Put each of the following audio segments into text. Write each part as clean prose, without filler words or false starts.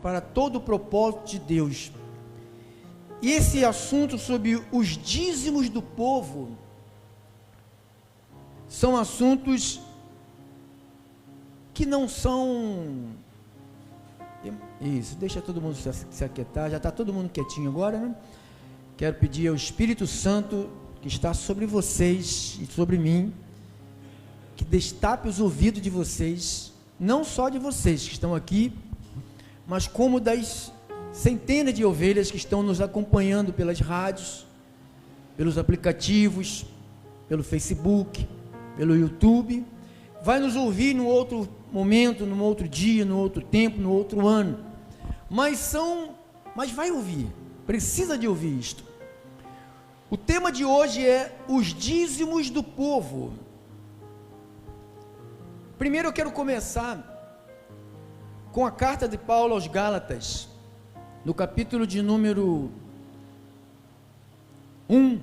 para todo o propósito de Deus. E esse assunto sobre os dízimos do povo são assuntos que não são... Isso, deixa todo mundo se aquietar, já está todo mundo quietinho agora, né? Quero pedir ao Espírito Santo que está sobre vocês e sobre mim, que destape os ouvidos de vocês, não só de vocês que estão aqui, mas como das centenas de ovelhas que estão nos acompanhando pelas rádios, pelos aplicativos, pelo Facebook, pelo YouTube, vai nos ouvir num outro momento, num outro dia, num outro tempo, num outro ano, mas vai ouvir, precisa de ouvir isto. O tema de hoje é os dízimos do povo. Primeiro eu quero começar com a carta de Paulo aos Gálatas, no capítulo de número 1,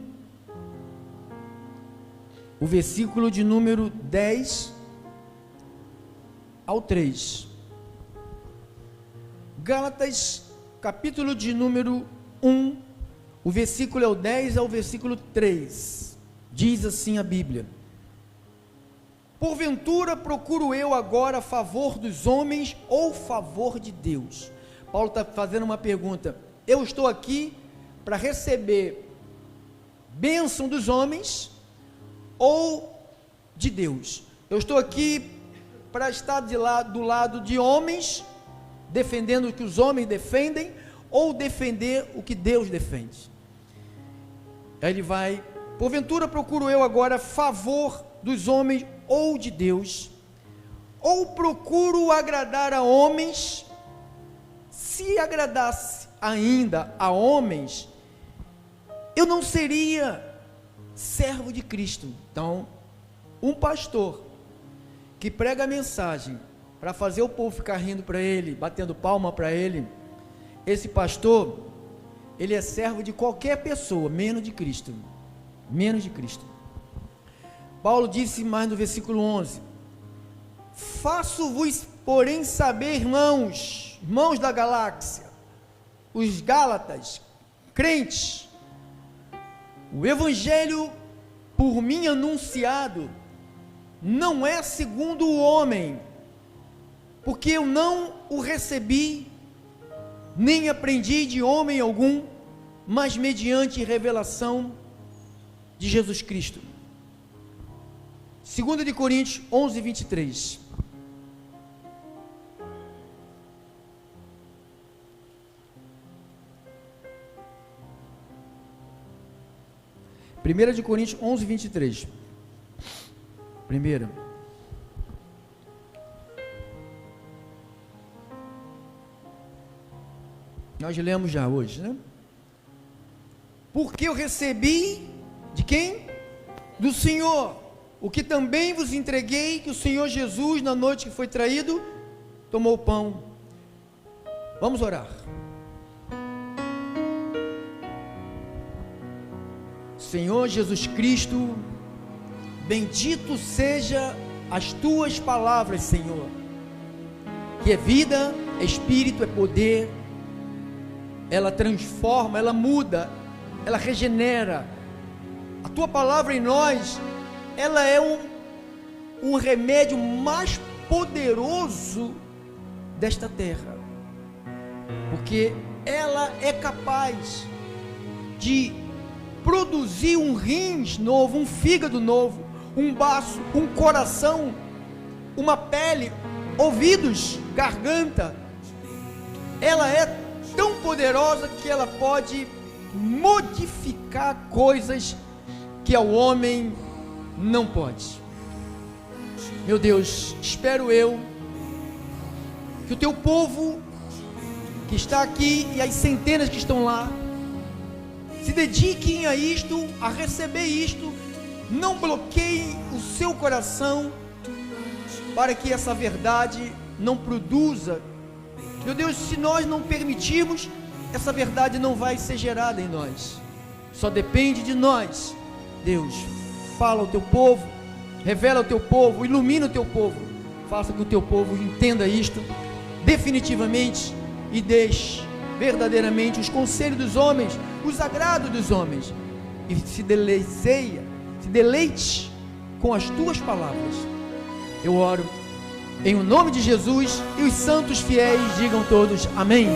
o versículo de número 10 ao 3. Gálatas, capítulo de número 1, o versículo é o 10 ao versículo 3, diz assim a Bíblia: porventura procuro eu agora favor dos homens ou favor de Deus? Paulo está fazendo uma pergunta. Eu estou aqui para receber bênção dos homens ou de Deus? Eu estou aqui para estar do lado de homens, defendendo o que os homens defendem, ou defender o que Deus defende? Aí ele vai: porventura procuro eu agora favor dos homens ou de Deus, ou procuro agradar a homens? Se agradasse ainda a homens, eu não seria servo de Cristo. Então, um pastor que prega a mensagem para fazer o povo ficar rindo para ele, batendo palma para ele, esse pastor, ele é servo de qualquer pessoa, menos de Cristo. Menos de Cristo. Paulo disse mais no versículo 11: faço-vos, porém, saber, irmãos da galáxia, os Gálatas, crentes, o evangelho por mim anunciado não é segundo o homem, porque eu não o recebi, nem aprendi de homem algum, mas mediante revelação de Jesus Cristo. 2 de Coríntios 11, 23. Primeira de Coríntios 11, 23. Primeira. Nós lemos já hoje, né? Porque eu recebi de quem? Do Senhor, o que também vos entreguei, que o Senhor Jesus, na noite que foi traído, tomou o pão. Vamos orar. Senhor Jesus Cristo, bendito seja as tuas palavras, Senhor, que é vida, é espírito, é poder. Ela transforma, ela muda, ela regenera. A tua palavra em nós, ela é um remédio mais poderoso desta terra, porque ela é capaz de produzir um rins novo, um fígado novo, um baço, um coração, uma pele, ouvidos, garganta. Ela é tão poderosa que ela pode modificar coisas que ao homem não pode. Meu Deus, espero eu que o teu povo que está aqui e as centenas que estão lá se dediquem a isto, a receber isto, não bloqueiem o seu coração para que essa verdade não produza. Meu Deus, se nós não permitirmos, essa verdade não vai ser gerada em nós. Só depende de nós. Deus, fala ao teu povo, revela ao teu povo, ilumina o teu povo, faça que o teu povo entenda isto definitivamente e deixe verdadeiramente os conselhos dos homens, os agrados dos homens, e se deleite com as tuas palavras. Eu oro em o nome de Jesus, e os santos fiéis digam todos amém.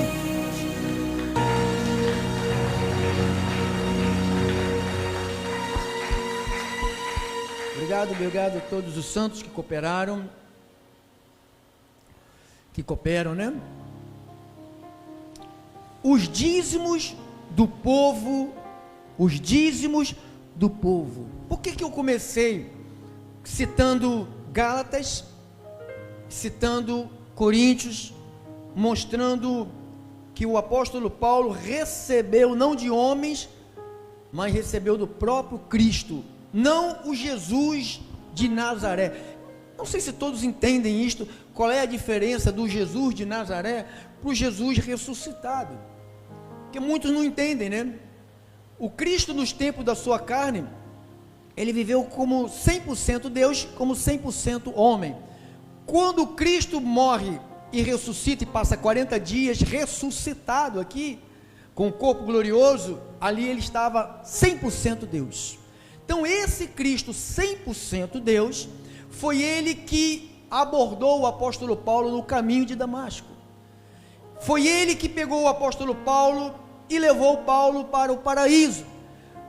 Obrigado a todos os santos que cooperam, né? Os dízimos do povo. Por que eu comecei citando Gálatas, citando Coríntios, mostrando que o apóstolo Paulo recebeu não de homens, mas recebeu do próprio Cristo, não o Jesus de Nazaré. Não sei se todos entendem isto, qual é a diferença do Jesus de Nazaré para o Jesus ressuscitado, porque muitos não entendem, né? O Cristo nos tempos da sua carne, ele viveu como 100% Deus, como 100% homem. Quando Cristo morre e ressuscita e passa 40 dias ressuscitado aqui, com o corpo glorioso, ali ele estava 100% Deus. Então esse Cristo 100% Deus, foi ele que abordou o apóstolo Paulo no caminho de Damasco. Foi ele que pegou o apóstolo Paulo e levou Paulo para o paraíso.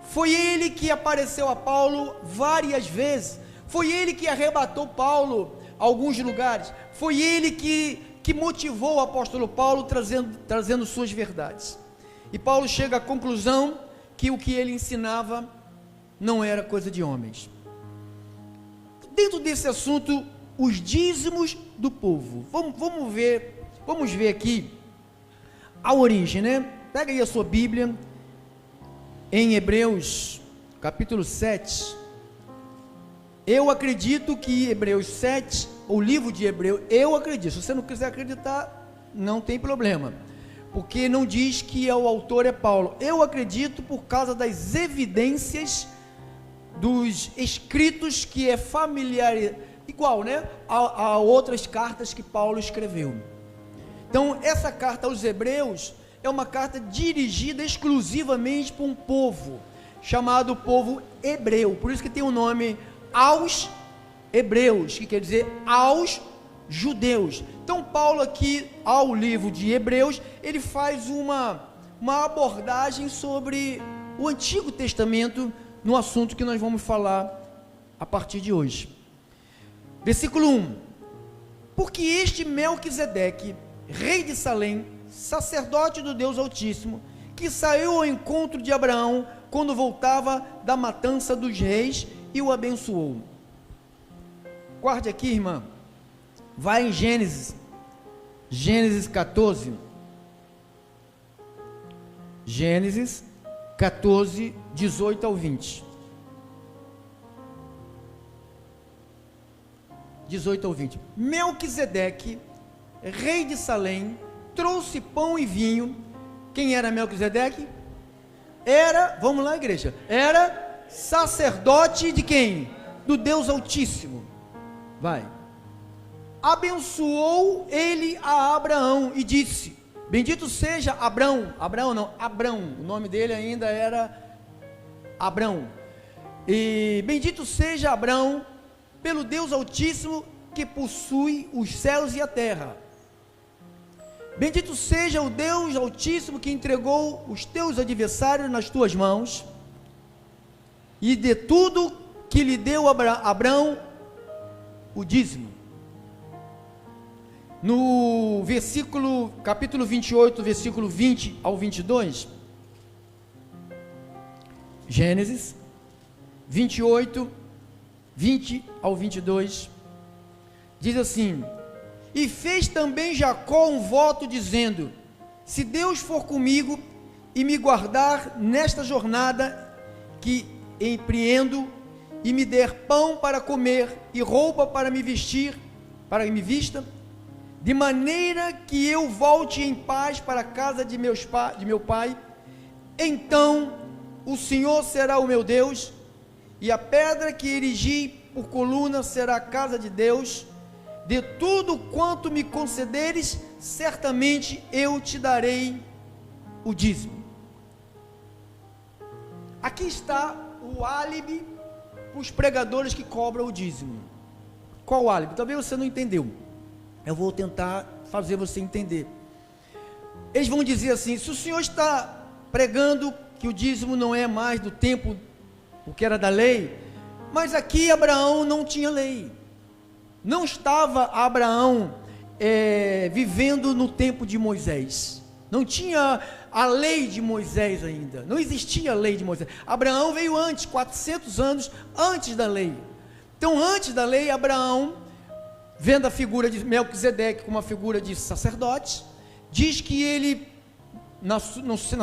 Foi ele que apareceu a Paulo várias vezes. Foi ele que arrebatou Paulo a alguns lugares. Foi ele que motivou o apóstolo Paulo trazendo suas verdades. E Paulo chega à conclusão que o que ele ensinava não era coisa de homens. Dentro desse assunto, os dízimos do povo. Vamos ver aqui a origem, né? Pega aí a sua Bíblia, em Hebreus, capítulo 7. Eu acredito que Hebreus 7, o livro de Hebreus, eu acredito. Se você não quiser acreditar, não tem problema, porque não diz que o autor é Paulo. Eu acredito por causa das evidências dos escritos, que é familiar, igual, né, a outras cartas que Paulo escreveu. Então essa carta aos Hebreus é uma carta dirigida exclusivamente para um povo, chamado povo hebreu, por isso que tem o nome aos hebreus, que quer dizer aos judeus. Então Paulo aqui, ao livro de Hebreus, ele faz uma abordagem sobre o Antigo Testamento, no assunto que nós vamos falar a partir de hoje. Versículo 1: porque este Melquisedeque, rei de Salém, sacerdote do Deus Altíssimo, que saiu ao encontro de Abraão quando voltava da matança dos reis, e o abençoou. Guarde aqui, irmã, vai em Gênesis 14, Gênesis 14, 18 ao 20. 18 ao 20. Melquisedeque, rei de Salém, trouxe pão e vinho. Quem era Melquisedeque? Vamos lá, igreja, era sacerdote de quem? Do Deus Altíssimo. Vai. Abençoou ele a Abraão e disse: bendito seja Abrão, o nome dele ainda era Abrão, e bendito seja Abrão pelo Deus Altíssimo, que possui os céus e a terra. Bendito seja o Deus Altíssimo, que entregou os teus adversários nas tuas mãos, e de tudo que lhe deu Abrão o dízimo. No capítulo 28, versículo 20 ao 22, Gênesis 28, 20 ao 22, diz assim: e fez também Jacó um voto, dizendo: se Deus for comigo e me guardar nesta jornada que empreendo, e me der pão para comer e roupa para me vestir, vista, de maneira que eu volte em paz para a casa de meu pai, então o Senhor será o meu Deus, e a pedra que erigi por coluna será a casa de Deus. De tudo quanto me concederes, certamente eu te darei o dízimo. Aqui está o álibi para os pregadores que cobram o dízimo. Qual o álibi? Talvez você não entendeu. Eu vou tentar fazer você entender. Eles vão dizer assim: se o senhor está pregando que o dízimo não é mais do tempo, o que era da lei, mas aqui Abraão não tinha lei. Não estava Abraão vivendo no tempo de Moisés. Não tinha a lei de Moisés ainda. Não existia a lei de Moisés. Abraão veio antes, 400 anos antes da lei. Então, antes da lei, Abraão, vendo a figura de Melquisedeque como uma figura de sacerdote, diz que ele, nas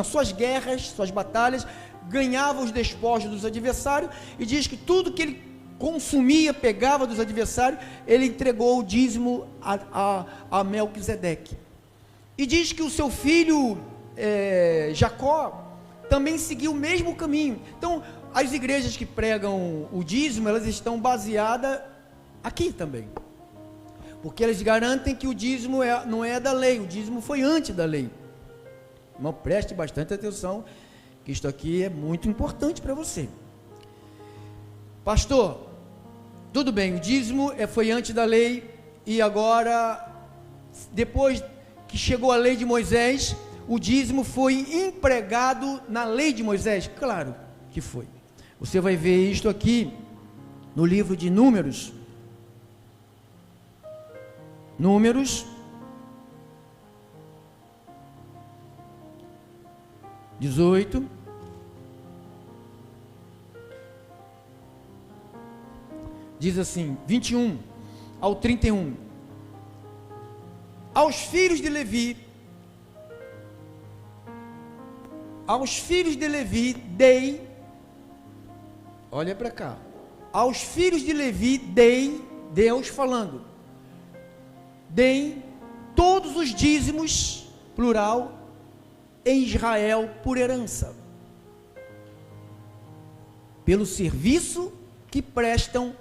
suas guerras, suas batalhas, ganhava os despojos dos adversários, e diz que tudo que ele consumia, pegava dos adversários, ele entregou o dízimo a Melquisedeque. E diz que o seu filho Jacó também seguiu o mesmo caminho. Então, as igrejas que pregam o dízimo, elas estão baseadas aqui também, porque eles garantem que o dízimo não é da lei, o dízimo foi antes da lei. Irmão, preste bastante atenção, que isto aqui é muito importante para você. Pastor, tudo bem, o dízimo foi antes da lei, e agora, depois que chegou a lei de Moisés, o dízimo foi empregado na lei de Moisés? Claro que foi. Você vai ver isto aqui no livro de Números. Números 18. Diz assim, 21 ao 31. Aos filhos de Levi dei, olha para cá, aos filhos de Levi dei, Deus falando, dei todos os dízimos, plural, em Israel por herança, pelo serviço que prestam,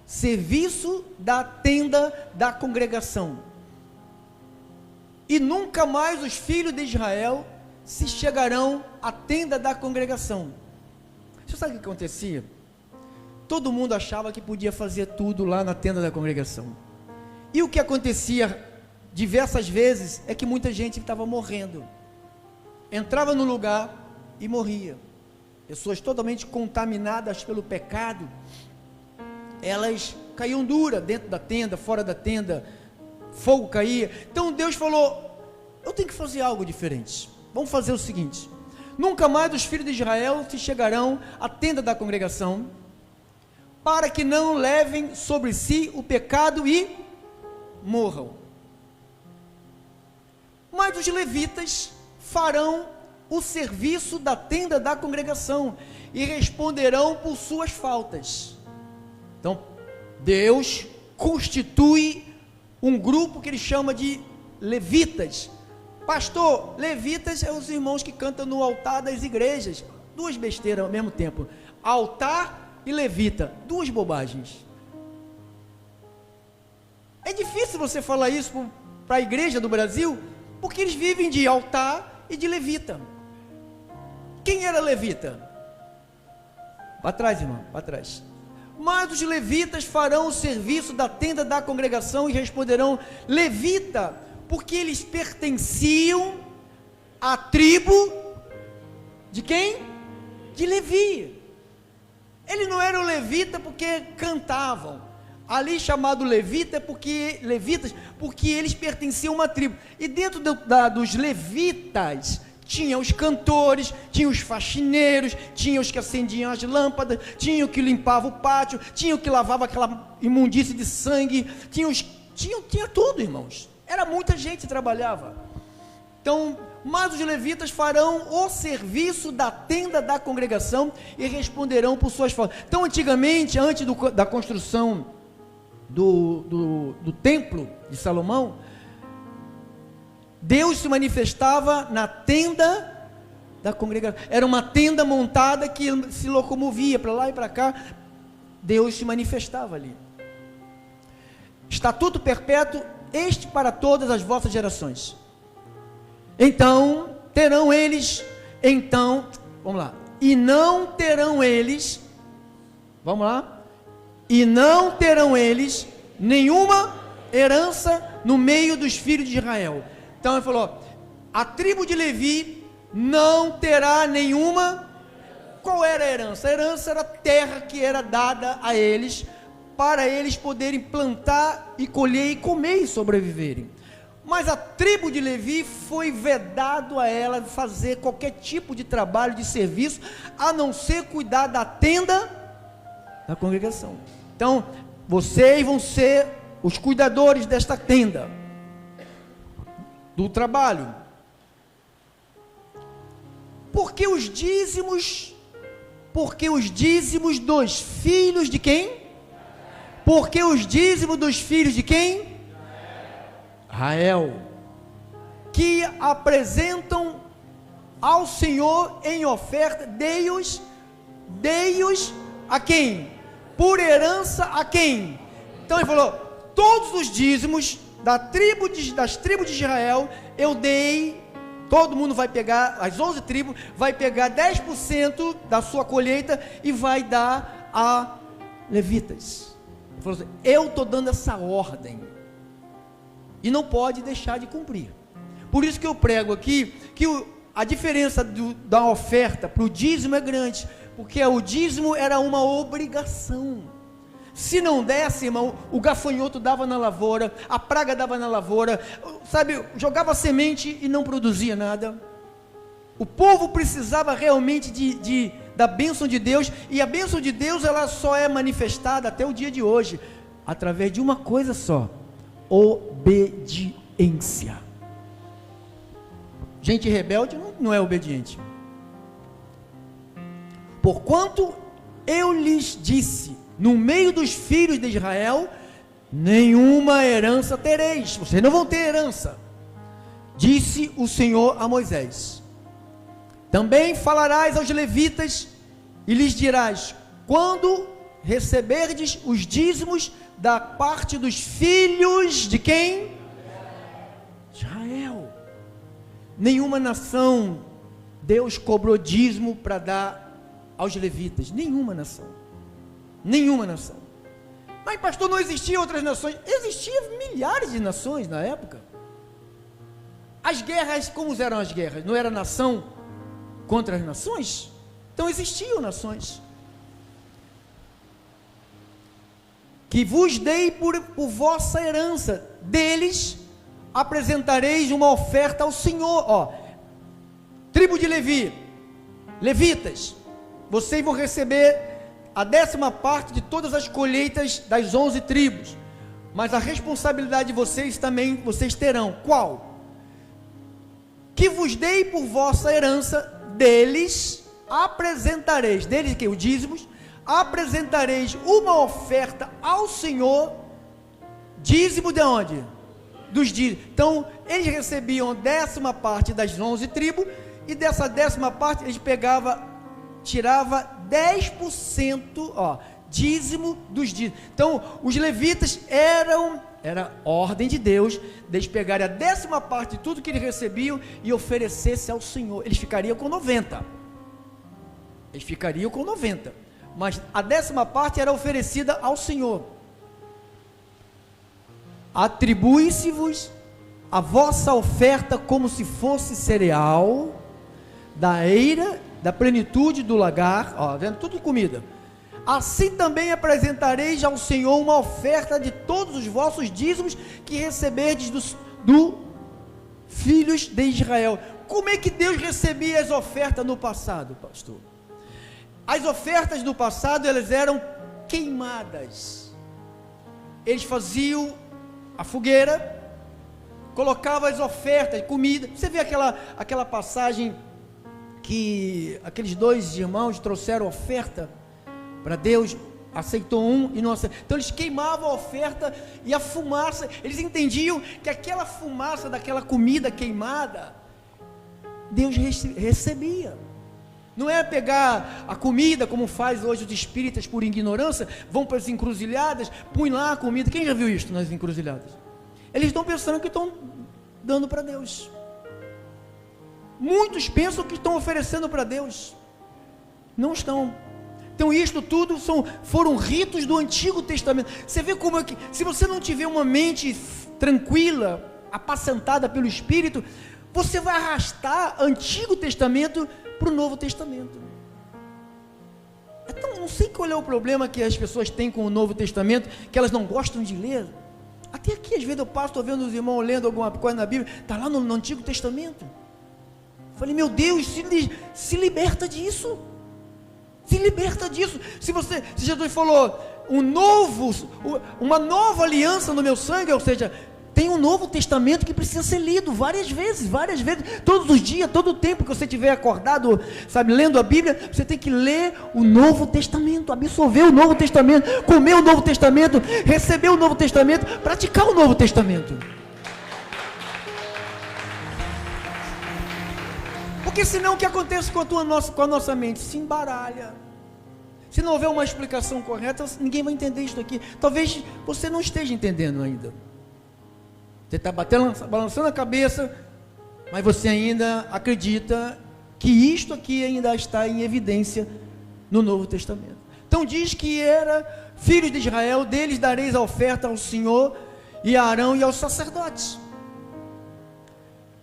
serviço da tenda da congregação. E nunca mais os filhos de Israel se chegarão à tenda da congregação. Você sabe o que acontecia? Todo mundo achava que podia fazer tudo lá na tenda da congregação. E o que acontecia diversas vezes é que muita gente estava morrendo. Entrava no lugar e morria. Pessoas totalmente contaminadas pelo pecado, elas caíam dura dentro da tenda, fora da tenda, fogo caía. Então Deus falou: eu tenho que fazer algo diferente. Vamos fazer o seguinte: nunca mais os filhos de Israel se chegarão à tenda da congregação, para que não levem sobre si o pecado e morram. Mas os levitas farão o serviço da tenda da congregação e responderão por suas faltas. Então, Deus constitui um grupo que ele chama de levitas. Pastor, levitas são os irmãos que cantam no altar das igrejas. Duas besteiras ao mesmo tempo: altar e levita, duas bobagens. É difícil você falar isso para a igreja do Brasil, porque eles vivem de altar e de levita. Quem era levita? Para trás, irmão, para trás. Mas os levitas farão o serviço da tenda da congregação e responderão: levita, porque eles pertenciam à tribo de quem? De Levi. Eles não eram levita porque cantavam. Ali chamado levita levitas, porque eles pertenciam a uma tribo. E dentro dos levitas tinha os cantores, tinha os faxineiros, tinha os que acendiam as lâmpadas, tinha o que limpava o pátio, tinha o que lavava aquela imundície de sangue, tinha tudo, irmãos. Era muita gente que trabalhava. Então, mas os levitas farão o serviço da tenda da congregação e responderão por suas faltas. Então, antigamente, antes da construção do templo de Salomão, Deus se manifestava na tenda da congregação. Era uma tenda montada que se locomovia para lá e para cá. Deus se manifestava ali. Estatuto perpétuo este para todas as vossas gerações. Então terão eles, vamos lá, e não terão eles, vamos lá, e não terão eles nenhuma herança no meio dos filhos de Israel. Então ele falou, a tribo de Levi não terá nenhuma. Qual era a herança? A herança era a terra que era dada a eles, para eles poderem plantar e colher e comer e sobreviverem. Mas a tribo de Levi foi vedado a ela fazer qualquer tipo de trabalho, de serviço, a não ser cuidar da tenda da congregação. Então, vocês vão ser os cuidadores desta tenda, do trabalho. Porque os dízimos dos filhos de quem? Porque os dízimos dos filhos de quem? Israel, que apresentam ao Senhor em oferta, dei-os a quem? Por herança a quem? Então ele falou, todos os dízimos das tribos de Israel, eu dei. Todo mundo vai pegar, as 11 tribos, vai pegar 10% da sua colheita e vai dar a levitas. Ele falou assim, eu estou dando essa ordem, e não pode deixar de cumprir. Por isso que eu prego aqui, que a diferença da oferta para o dízimo é grande, porque o dízimo era uma obrigação. Se não desse, irmão, o gafanhoto dava na lavoura, a praga dava na lavoura, sabe, jogava semente e não produzia nada. O povo precisava realmente da bênção de Deus, e a bênção de Deus ela só é manifestada até o dia de hoje, através de uma coisa só: obediência. Gente rebelde não é obediente. Porquanto eu lhes disse, no meio dos filhos de Israel, nenhuma herança tereis, vocês não vão ter herança, disse o Senhor a Moisés. Também falarás aos levitas e lhes dirás, quando receberdes os dízimos da parte dos filhos de quem? Israel. Nenhuma nação Deus cobrou dízimo para dar aos levitas, nenhuma nação. Nenhuma nação. Mas pastor, não existiam outras nações? Existiam milhares de nações na época. As guerras, como eram as guerras? Não era nação contra as nações? Então existiam nações. Que vos dei por vossa herança, deles apresentareis uma oferta ao Senhor. Ó, tribo de Levi, levitas, vocês vão receber a 10ª parte de todas as colheitas das 11 tribos, mas a responsabilidade de vocês também, vocês terão, qual? Que vos dei por vossa herança, deles apresentareis, deles que? Os dízimos, apresentareis uma oferta ao Senhor, dízimo de onde? Dos dízimos. Então, eles recebiam a 10ª parte das 11 tribos, e dessa 10ª parte, eles tirava 10%, ó, dízimo dos dízimos. Então, os levitas era ordem de Deus, deles pegarem a 10ª parte de tudo que eles recebiam e oferecesse ao Senhor. Eles ficariam com 90. Mas a 10ª parte era oferecida ao Senhor. Atribui-se-vos a vossa oferta como se fosse cereal, da eira, da plenitude do lagar, ó, vendo tudo de comida. Assim também apresentareis ao Senhor uma oferta de todos os vossos dízimos que receberdes do filhos de Israel. Como é que Deus recebia as ofertas no passado, pastor? As ofertas no passado, elas eram queimadas. Eles faziam a fogueira, colocavam as ofertas, comida. Você vê aquela passagem que aqueles 2 irmãos trouxeram oferta para Deus, aceitou um e não aceitou. Então eles queimavam a oferta e a fumaça, eles entendiam que aquela fumaça daquela comida queimada, Deus recebia. Não é pegar a comida como faz hoje os espíritas por ignorância, vão para as encruzilhadas, põe lá a comida. Quem já viu isso nas encruzilhadas? Eles estão pensando que estão dando para Deus. Muitos pensam que estão oferecendo para Deus. Não estão. Então isto tudo foram ritos do Antigo Testamento. Você vê como é que, se você não tiver uma mente tranquila, apacentada pelo Espírito, você vai arrastar Antigo Testamento para o Novo Testamento. Então, não sei qual é o problema que as pessoas têm com o Novo Testamento, que elas não gostam de ler. Até aqui, às vezes, eu passo, estou vendo os irmãos lendo alguma coisa na Bíblia, está lá no Antigo Testamento. Falei, meu Deus, se liberta disso. Se liberta disso. Se Jesus falou, uma nova aliança no meu sangue, ou seja, tem um Novo Testamento que precisa ser lido várias vezes, todos os dias, todo o tempo que você estiver acordado, sabe, lendo a Bíblia, você tem que ler o Novo Testamento, absorver o Novo Testamento, comer o Novo Testamento, receber o Novo Testamento, praticar o Novo Testamento. Porque senão o que acontece com a nossa mente? Se embaralha. Se não houver uma explicação correta, ninguém vai entender isso aqui. Talvez você não esteja entendendo ainda. Você está balançando a cabeça, mas você ainda acredita que isto aqui ainda está em evidência no Novo Testamento. Então diz que era filhos de Israel, deles dareis a oferta ao Senhor e a Arão e aos sacerdotes.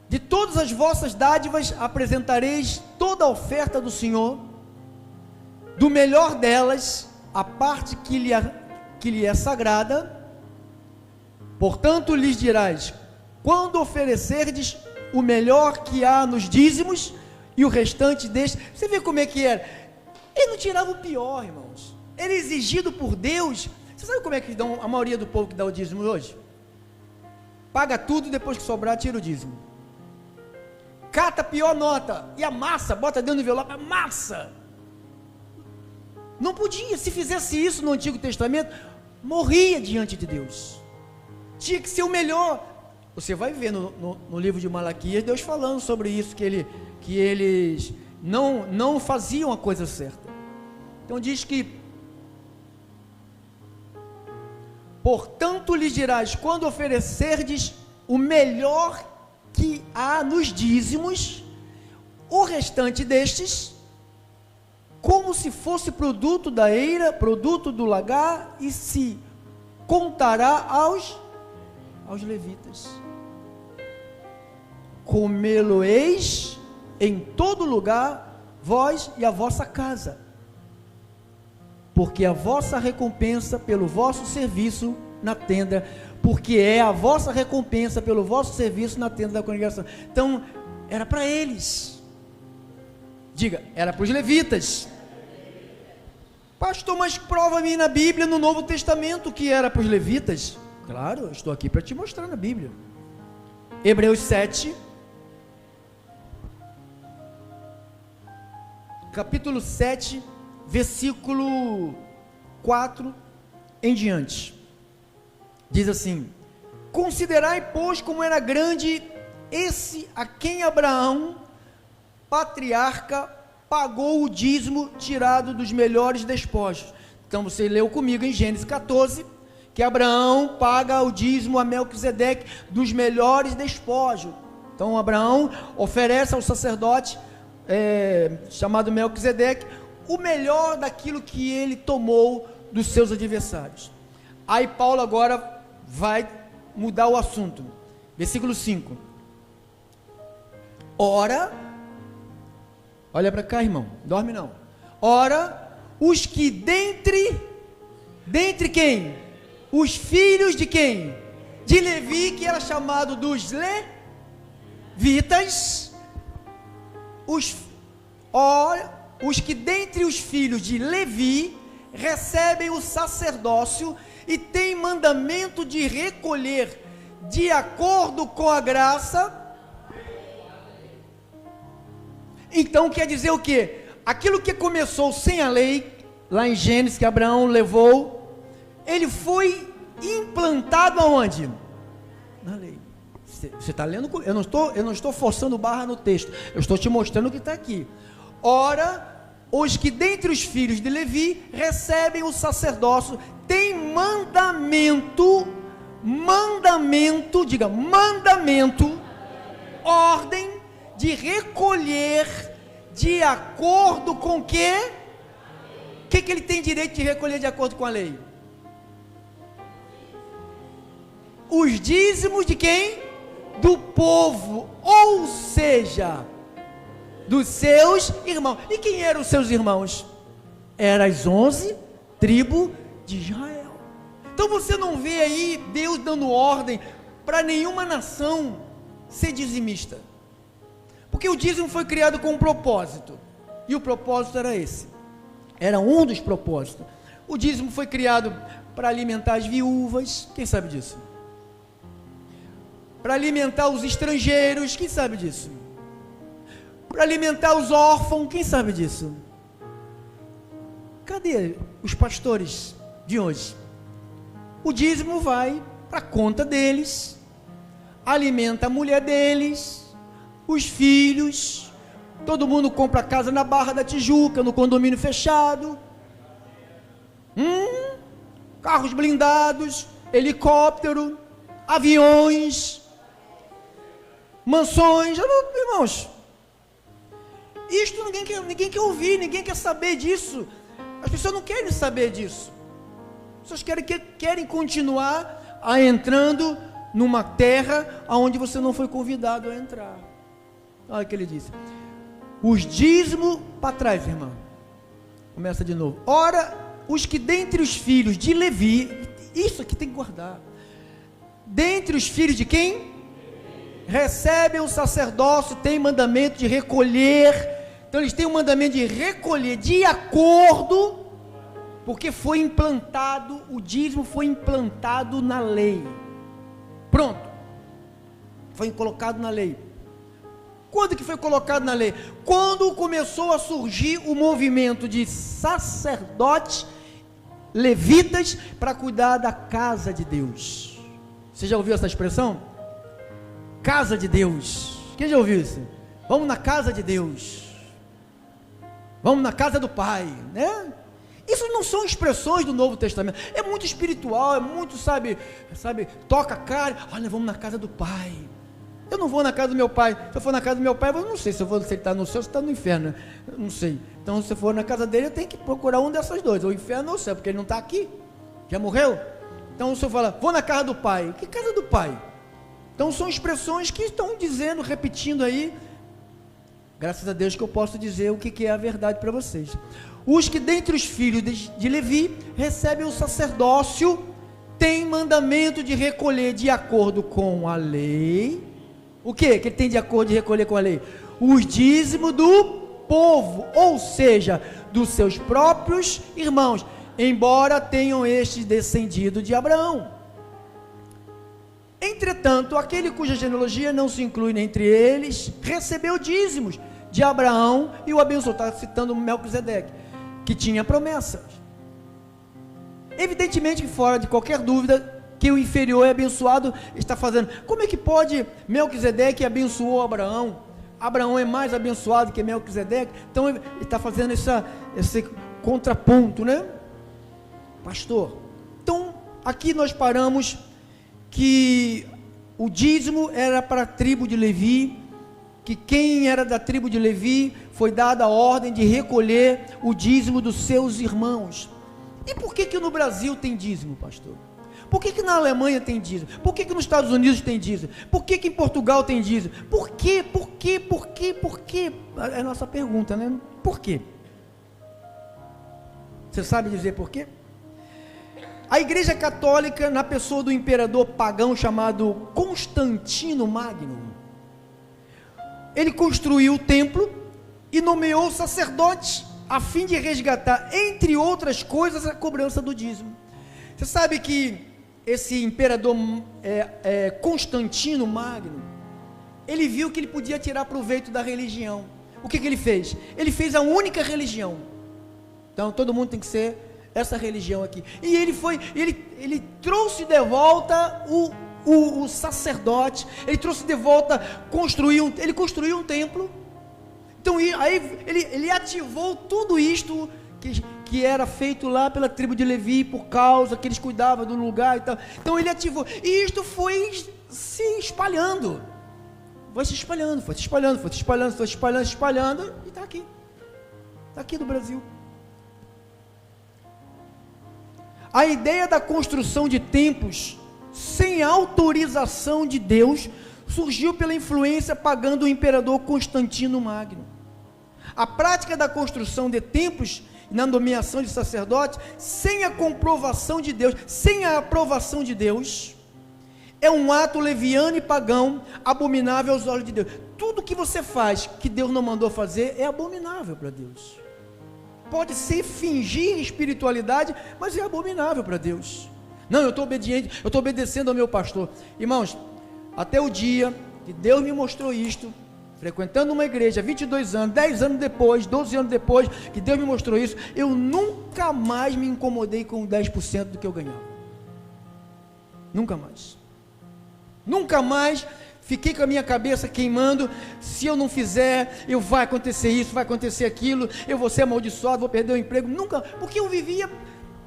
De todas as vossas dádivas apresentareis toda a oferta do Senhor, do melhor delas, a parte que lhe é sagrada. Portanto lhes dirás, quando oferecerdes o melhor que há nos dízimos, e o restante deste, você vê como é que era, ele não tirava o pior, irmãos, era exigido por Deus. Você sabe como é que dão, a maioria do povo que dá o dízimo hoje? Paga tudo e depois que sobrar tira o dízimo, cata a pior nota, e amassa, bota dentro do envelope, amassa. Não podia, se fizesse isso no Antigo Testamento, morria diante de Deus. Tinha que ser o melhor. Você vai ver no livro de Malaquias, Deus falando sobre isso, que eles não faziam a coisa certa. Então diz que, portanto lhes dirás, quando oferecerdes o melhor que há nos dízimos, o restante destes, como se fosse produto da eira, produto do lagar, e se contará aos levitas. Comê-lo-eis em todo lugar, vós e a vossa casa, porque a vossa recompensa pelo vosso serviço na tenda, porque é a vossa recompensa pelo vosso serviço na tenda da congregação. Então, era para eles. Diga, era para os levitas. Pastor, mas prova-me na Bíblia, no Novo Testamento, que era para os levitas. Claro, eu estou aqui para te mostrar na Bíblia. Hebreus 7, capítulo 7, versículo 4 em diante. Diz assim: considerai, pois, como era grande esse a quem Abraão, patriarca, pagou o dízimo tirado dos melhores despojos. Então você leu comigo em Gênesis 14, que Abraão paga o dízimo a Melquisedeque dos melhores despojos. Então Abraão oferece ao sacerdote chamado Melquisedeque o melhor daquilo que ele tomou dos seus adversários. Aí Paulo agora vai mudar o assunto. Versículo 5. Ora, olha para cá, irmão, dorme não. Ora, os que dentre quem? Os filhos de quem? De Levi, que era chamado dos levitas. Os que dentre os filhos de Levi recebem o sacerdócio e têm mandamento de recolher de acordo com a graça. Então quer dizer o que? Aquilo que começou sem a lei, lá em Gênesis, que Abraão levou, ele foi implantado aonde? Na lei. Você está lendo? Eu não estou forçando barra no texto, eu estou te mostrando o que está aqui. Ora, os que dentre os filhos de Levi recebem o sacerdócio, têm mandamento mandamento, diga mandamento, ordem de recolher de acordo com o que ele tem direito de recolher de acordo com a lei? Os dízimos de quem? Do povo, ou seja, dos seus irmãos. E quem eram os seus irmãos? Eram as 11 tribos de Israel. Então você não vê aí Deus dando ordem para nenhuma nação ser dizimista, porque o dízimo foi criado com um propósito, e o propósito era esse, era um dos propósitos. O dízimo foi criado para alimentar as viúvas, quem sabe disso? Para alimentar os estrangeiros, quem sabe disso? Para alimentar os órfãos, quem sabe disso? Cadê os pastores de hoje? O dízimo vai para a conta deles, alimenta a mulher deles, os filhos, todo mundo compra casa na Barra da Tijuca, no condomínio fechado, carros blindados, helicóptero, aviões, mansões. Irmãos, isto ninguém quer ouvir, ninguém quer saber disso. As pessoas não querem saber disso. As pessoas querem continuar entrando numa terra onde você não foi convidado a entrar. Olha o que ele disse: os dízimos para trás, irmão. Começa de novo. Ora, os que dentre os filhos de Levi, isso aqui tem que guardar. Dentre os filhos de quem? Recebem o sacerdócio, tem mandamento de recolher. Então eles têm um mandamento de recolher de acordo, porque foi implantado, o dízimo foi implantado na lei. Pronto. Foi colocado na lei. Quando que foi colocado na lei? Quando começou a surgir o movimento de sacerdotes, levitas, para cuidar da casa de Deus. Você já ouviu essa expressão? Casa de Deus. Quem já ouviu isso? Vamos na casa de Deus. Vamos na casa do Pai, né? Isso não são expressões do Novo Testamento. É muito espiritual, é muito, sabe, toca a cara. Olha, vamos na casa do Pai. Eu não vou na casa do meu pai. Se eu for na casa do meu pai, eu não sei se ele está no céu ou se está no inferno. Eu não sei. Então, se eu for na casa dele, eu tenho que procurar um dessas duas, ou o inferno ou o céu, porque ele não está aqui. Já morreu? Então, se eu falar, vou na casa do Pai. Que casa do Pai? Então, são expressões que estão dizendo, repetindo aí. Graças a Deus que eu posso dizer o que é a verdade para vocês. Os que dentre os filhos de Levi recebem o sacerdócio, têm mandamento de recolher de acordo com a lei. O que ele tem de acordo de recolher com a lei? Os dízimos do povo, ou seja, dos seus próprios irmãos, embora tenham estes descendido de Abraão. Entretanto, aquele cuja genealogia não se inclui entre eles, recebeu dízimos de Abraão e o abençoou. Está citando Melquisedeque, que tinha promessas. Evidentemente que fora de qualquer dúvida, que o inferior é abençoado, está fazendo. Como é que pode Melquisedeque abençoou Abraão? Abraão é mais abençoado que Melquisedeque? Então ele está fazendo esse contraponto, né? Pastor, então aqui nós paramos que o dízimo era para a tribo de Levi, que quem era da tribo de Levi foi dada a ordem de recolher o dízimo dos seus irmãos. E por que no Brasil tem dízimo, pastor? Por que na Alemanha tem dízimo? Por que nos Estados Unidos tem dízimo? Por que em Portugal tem dízimo? Por quê? É a nossa pergunta, né? Por quê? Você sabe dizer por quê? A Igreja Católica, na pessoa do imperador pagão chamado Constantino Magno, ele construiu o templo e nomeou sacerdotes a fim de resgatar, entre outras coisas, a cobrança do dízimo. Você sabe que esse imperador Constantino Magno, ele viu que ele podia tirar proveito da religião. O que ele fez? Ele fez a única religião. Então todo mundo tem que ser essa religião aqui. E ele trouxe de volta o sacerdote, ele trouxe de volta, ele construiu um templo. Então aí ele ativou tudo isto que era feito lá pela tribo de Levi, por causa que eles cuidavam do lugar e tal. Então ele ativou, e isto foi se espalhando, foi se espalhando, e está aqui no Brasil. A ideia da construção de templos sem autorização de Deus surgiu pela influência pagã do imperador Constantino Magno. A prática da construção de templos e na nomeação de sacerdotes sem a comprovação de Deus, sem a aprovação de Deus, é um ato leviano e pagão, abominável aos olhos de Deus. Tudo que você faz que Deus não mandou fazer é abominável para Deus. Pode ser fingir espiritualidade, mas é abominável para Deus. Não, eu estou obediente, eu estou obedecendo ao meu pastor. Irmãos, até o dia que Deus me mostrou isto, frequentando uma igreja, 22 anos, 10 anos depois, 12 anos depois, que Deus me mostrou isso, eu nunca mais me incomodei com 10% do que eu ganhava. Nunca mais. Nunca mais fiquei com a minha cabeça queimando, se eu não fizer, vai acontecer isso, vai acontecer aquilo, eu vou ser amaldiçoado, vou perder o emprego. Nunca, porque eu vivia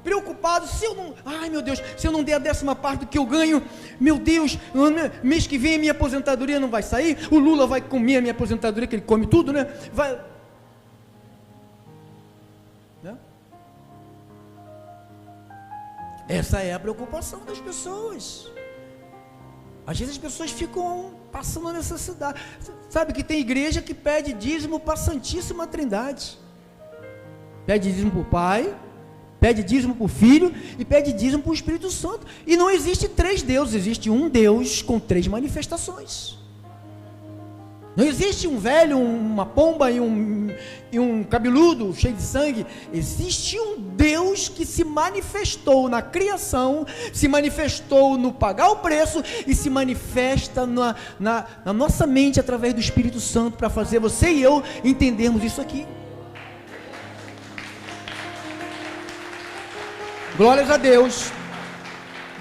preocupado, se eu não, ai meu Deus, se eu não der a 10ª do que eu ganho, meu Deus, mês que vem a minha aposentadoria não vai sair, o Lula vai comer a minha aposentadoria, que ele come tudo, né? Vai, né? Essa é a preocupação das pessoas. Às vezes as pessoas ficam passando necessidade. Sabe que tem igreja que pede dízimo para a Santíssima Trindade, pede dízimo para o Pai, pede dízimo para o Filho e pede dízimo para o Espírito Santo. E não existe 3 deuses, existe um Deus com 3 manifestações. Não existe um velho, uma pomba e um cabeludo cheio de sangue. Existe um Deus que se manifestou na criação, se manifestou no pagar o preço e se manifesta na nossa mente através do Espírito Santo para fazer você e eu entendermos isso aqui. Glórias a Deus,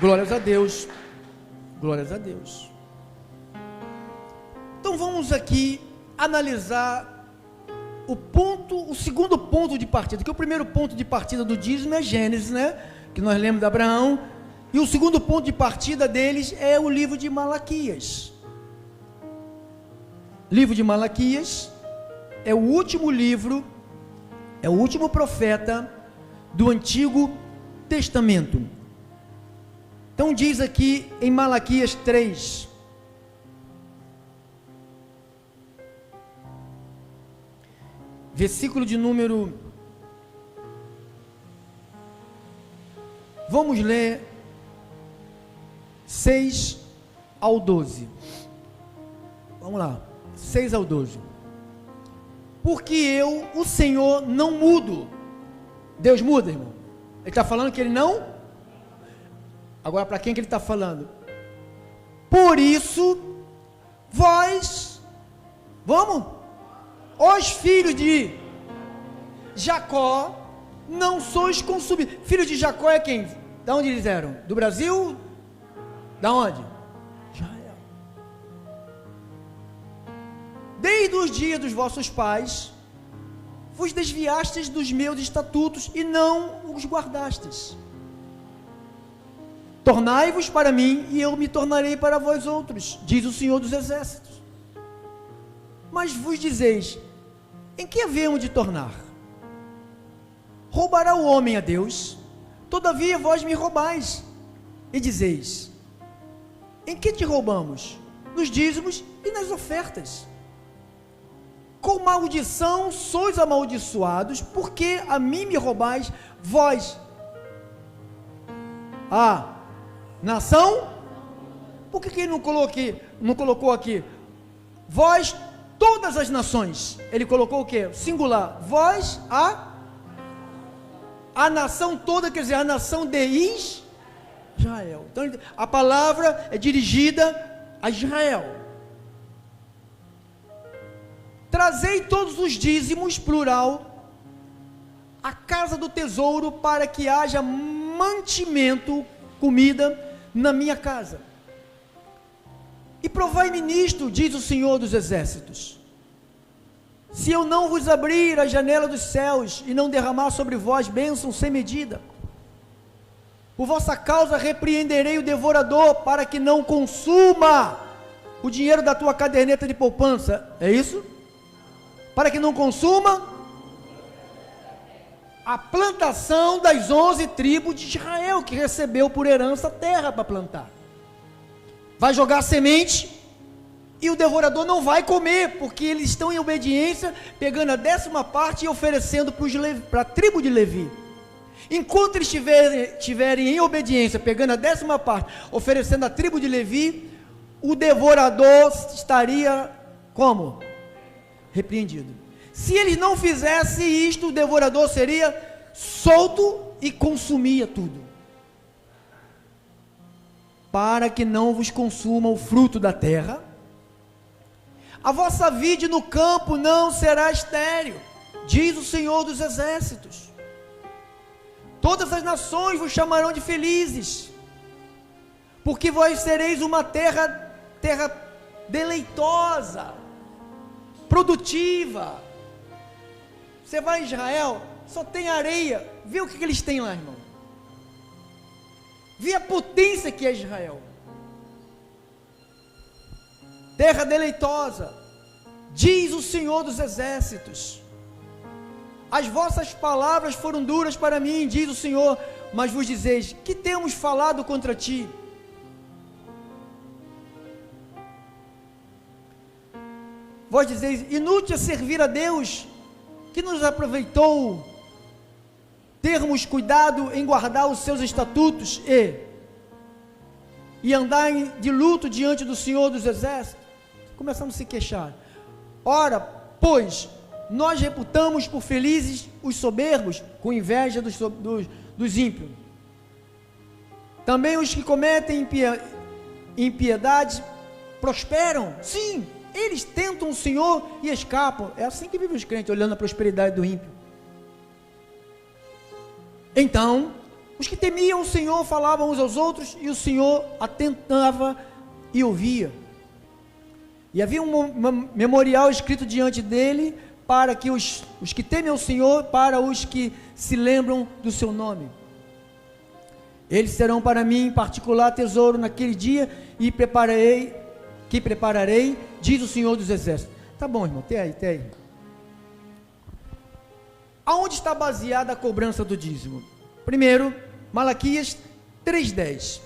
glórias a Deus, glórias a Deus. Então vamos aqui analisar o segundo ponto de partida, que o primeiro ponto de partida do dízimo é Gênesis, né? Que nós lemos de Abraão, e o segundo ponto de partida deles é o livro de Malaquias. Livro de Malaquias é o último livro, é o último profeta do Antigo Testamento. Então diz aqui em Malaquias 3, versículo de número, vamos ler 6 ao 12, vamos lá, 6 ao 12, porque eu, o Senhor, não mudo. Deus muda, irmão? Ele está falando que ele não? Agora para quem que ele está falando? Por isso, vós, vamos? Os filhos de Jacó não sois consumidos. Filhos de Jacó é quem? Da onde eles eram? Do Brasil? Da onde? Israel. Desde os dias dos vossos pais, vos desviastes dos meus estatutos e não os guardastes. Tornai-vos para mim e eu me tornarei para vós outros, diz o Senhor dos Exércitos. Mas vos dizeis, em que havemos de tornar? Roubará o homem a Deus? Todavia vós me roubais. E dizeis, em que te roubamos? Nos dízimos e nas ofertas. Com maldição sois amaldiçoados, porque a mim me roubais, vós, a nação. Por que ele não colocou aqui? Vós, todas as nações. Ele colocou o que? Singular. Vós, a nação toda, quer dizer, a nação de Israel. Então a palavra é dirigida a Israel. Trazei todos os dízimos, plural, à casa do tesouro, para que haja mantimento, comida, na minha casa. E provai-me nisto, diz o Senhor dos Exércitos, se eu não vos abrir a janela dos céus e não derramar sobre vós bênção sem medida. Por vossa causa repreenderei o devorador, para que não consuma o dinheiro da tua caderneta de poupança. É isso? Para que não consuma a plantação das 11 tribos de Israel, que recebeu por herança a terra para plantar. Vai jogar semente, e o devorador não vai comer, porque eles estão em obediência, pegando a 10ª parte e oferecendo para a tribo de Levi. Enquanto eles estiverem em obediência, pegando a 10ª parte, oferecendo à tribo de Levi, o devorador estaria como? Repreendido. Se eles não fizessem isto, o devorador seria solto e consumia tudo. Para que não vos consuma o fruto da terra, a vossa vide no campo não será estéril, diz o Senhor dos Exércitos. Todas as nações vos chamarão de felizes, porque vós sereis uma terra deleitosa, produtiva. Você vai em Israel, só tem areia. Vê o que eles têm lá, irmão. Vê a potência que é Israel. Terra deleitosa, diz o Senhor dos Exércitos. As vossas palavras foram duras para mim, diz o Senhor, mas vos dizeis: que temos falado contra ti? Vós dizeis: inútil é servir a Deus, que nos aproveitou termos cuidado em guardar os seus estatutos e andar de luto diante do Senhor dos Exércitos. Começamos a se queixar. Ora, pois, nós reputamos por felizes os soberbos, com inveja dos ímpios. Também os que cometem impiedade prosperam. Sim, eles tentam o Senhor e escapam. É assim que vivem os crentes, olhando a prosperidade do ímpio. Então, os que temiam o Senhor falavam uns aos outros, e o Senhor atentava e ouvia. E havia um memorial escrito diante dele, para que os que temem ao Senhor, para os que se lembram do seu nome. Eles serão para mim em particular tesouro naquele dia, e prepararei, diz o Senhor dos Exércitos. Tá bom, irmão, até aí. Aonde está baseada a cobrança do dízimo? Primeiro, Malaquias 3:10.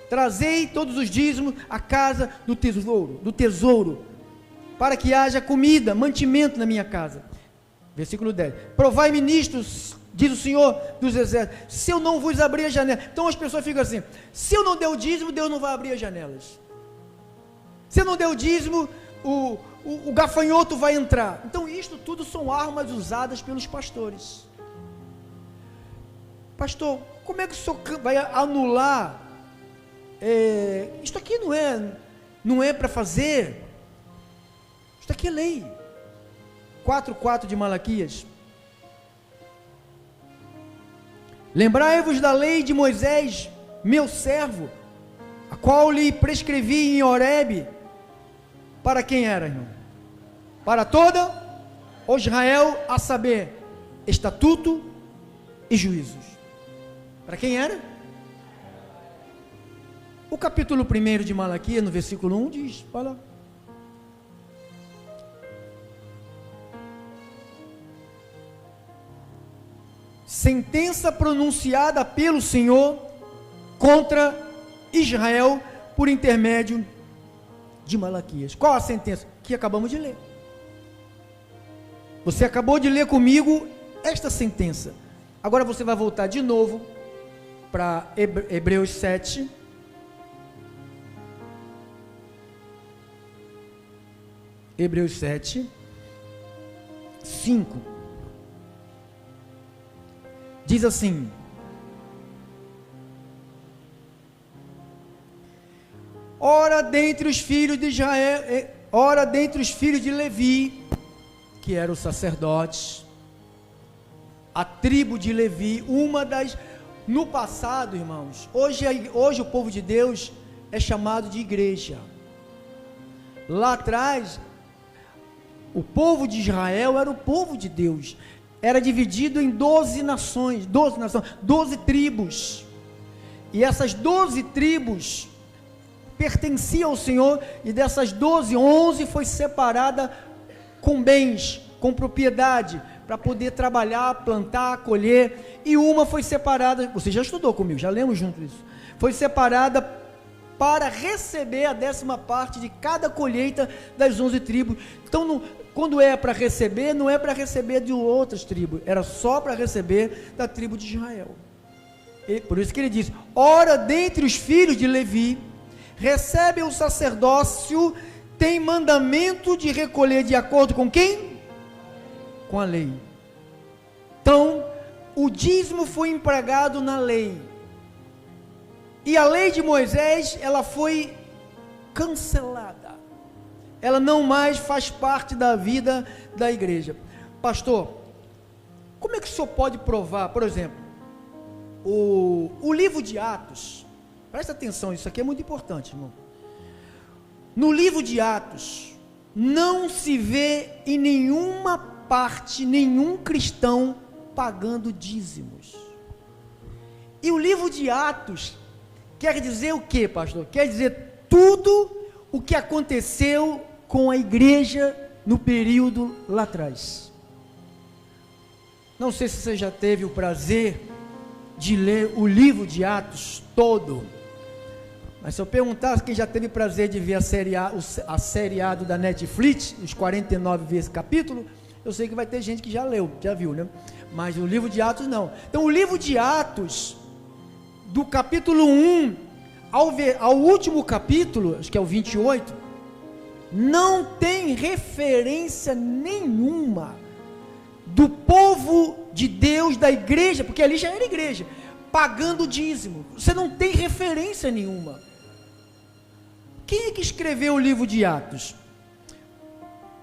Trazei todos os dízimos à casa do tesouro, para que haja comida, mantimento na minha casa. Versículo 10. Provai ministros, diz o Senhor dos Exércitos, se eu não vos abrir a janela. Então as pessoas ficam assim: se eu não der o dízimo, Deus não vai abrir as janelas. Se eu não der o dízimo, o gafanhoto vai entrar. Então isto tudo são armas usadas pelos pastores. Pastor, como é que o senhor vai anular? Isto aqui não é para fazer. Isto aqui é lei. 4:4 de Malaquias. Lembrai-vos da lei de Moisés, meu servo, a qual lhe prescrevi em Horebe. Para quem era, irmão? Para toda o Israel, a saber, estatuto e juízos. Para quem era? O capítulo 1 de Malaquias, no versículo 1, diz, olha lá. Sentença pronunciada pelo Senhor contra Israel por intermédio de Malaquias. Qual a sentença? Que acabamos de ler. Você acabou de ler comigo esta sentença. Agora você vai voltar de novo para Hebreus 7. Hebreus 7, 5. Diz assim: ora dentre os filhos de Israel, ora dentre os filhos de Levi, que eram os sacerdotes, a tribo de Levi, uma das, no passado, irmãos, hoje o povo de Deus é chamado de igreja. Lá atrás, O povo de Israel era o povo de Deus. Era dividido em 12 nações, 12 tribos. E essas 12 tribos pertenciam ao Senhor, e dessas 12, 11 foi separada com bens, com propriedade, para poder trabalhar, plantar, colher, e uma foi separada, você já estudou comigo, já lemos junto isso, foi separada para receber a 10ª parte de cada colheita das 11 tribos. Então, quando é para receber, não é para receber de outras tribos, era só para receber da tribo de Israel. E por isso que ele diz: ora, dentre os filhos de Levi, recebe o sacerdócio, tem mandamento de recolher de acordo com quem? Com a lei. Então, o dízimo foi empregado na lei, e a lei de Moisés, ela foi cancelada, ela não mais faz parte da vida da igreja. Pastor, como é que o senhor pode provar, por exemplo, o livro de Atos? Presta atenção, isso aqui é muito importante, irmão. No livro de Atos, não se vê em nenhuma parte, nenhum cristão pagando dízimos. E o livro de Atos quer dizer o que, pastor? Quer dizer tudo o que aconteceu com a igreja no período lá atrás. Não sei se você já teve o prazer de ler o livro de Atos todo, mas se eu perguntasse quem já teve o prazer de ver a seriado da Netflix, os 49 vezes capítulo, eu sei que vai ter gente que já leu, já viu, né? Mas o livro de Atos não. Então o livro de Atos, do capítulo 1 ao último capítulo, acho que é o 28, não tem referência nenhuma do povo de Deus, da igreja, porque ali já era igreja, pagando dízimo. Você não tem referência nenhuma. Quem é que escreveu o livro de Atos?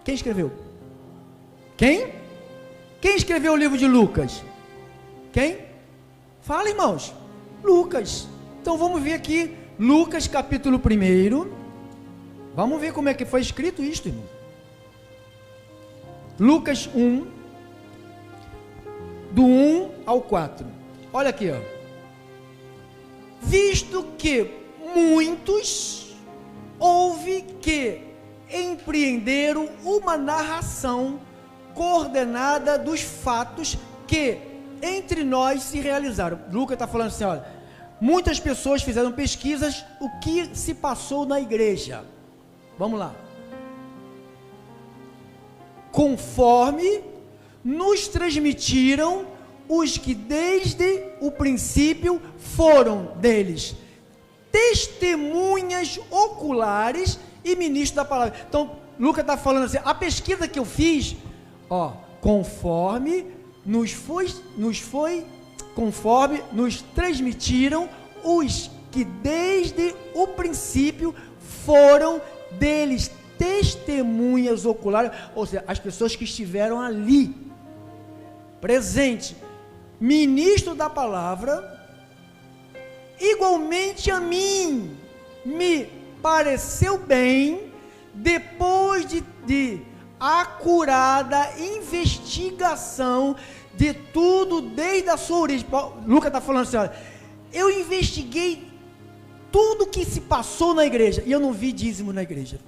Quem escreveu? Quem? Quem escreveu o livro de Lucas? Quem? Fala, irmãos. Lucas. Então vamos ver aqui, Lucas capítulo 1. Vamos ver como é que foi escrito isto, irmão. Lucas 1, do 1 ao 4. Olha aqui, ó. Visto que muitos houve que empreenderam uma narração coordenada dos fatos que entre nós se realizaram. Lucas está falando assim, olha, muitas pessoas fizeram pesquisas, o que se passou na igreja. Vamos lá. Conforme nos transmitiram os que desde o princípio foram deles testemunhas oculares e ministros da palavra. Então, Lucas está falando assim, a pesquisa que eu fiz, ó, conforme nos transmitiram os que desde o princípio foram deles testemunhas oculares, ou seja, as pessoas que estiveram ali, presente, ministro da palavra. Igualmente a mim me pareceu bem, depois de acurada investigação de tudo desde a sua origem. Lucas está falando assim, olha, eu investiguei tudo que se passou na igreja, e eu não vi dízimo na igreja.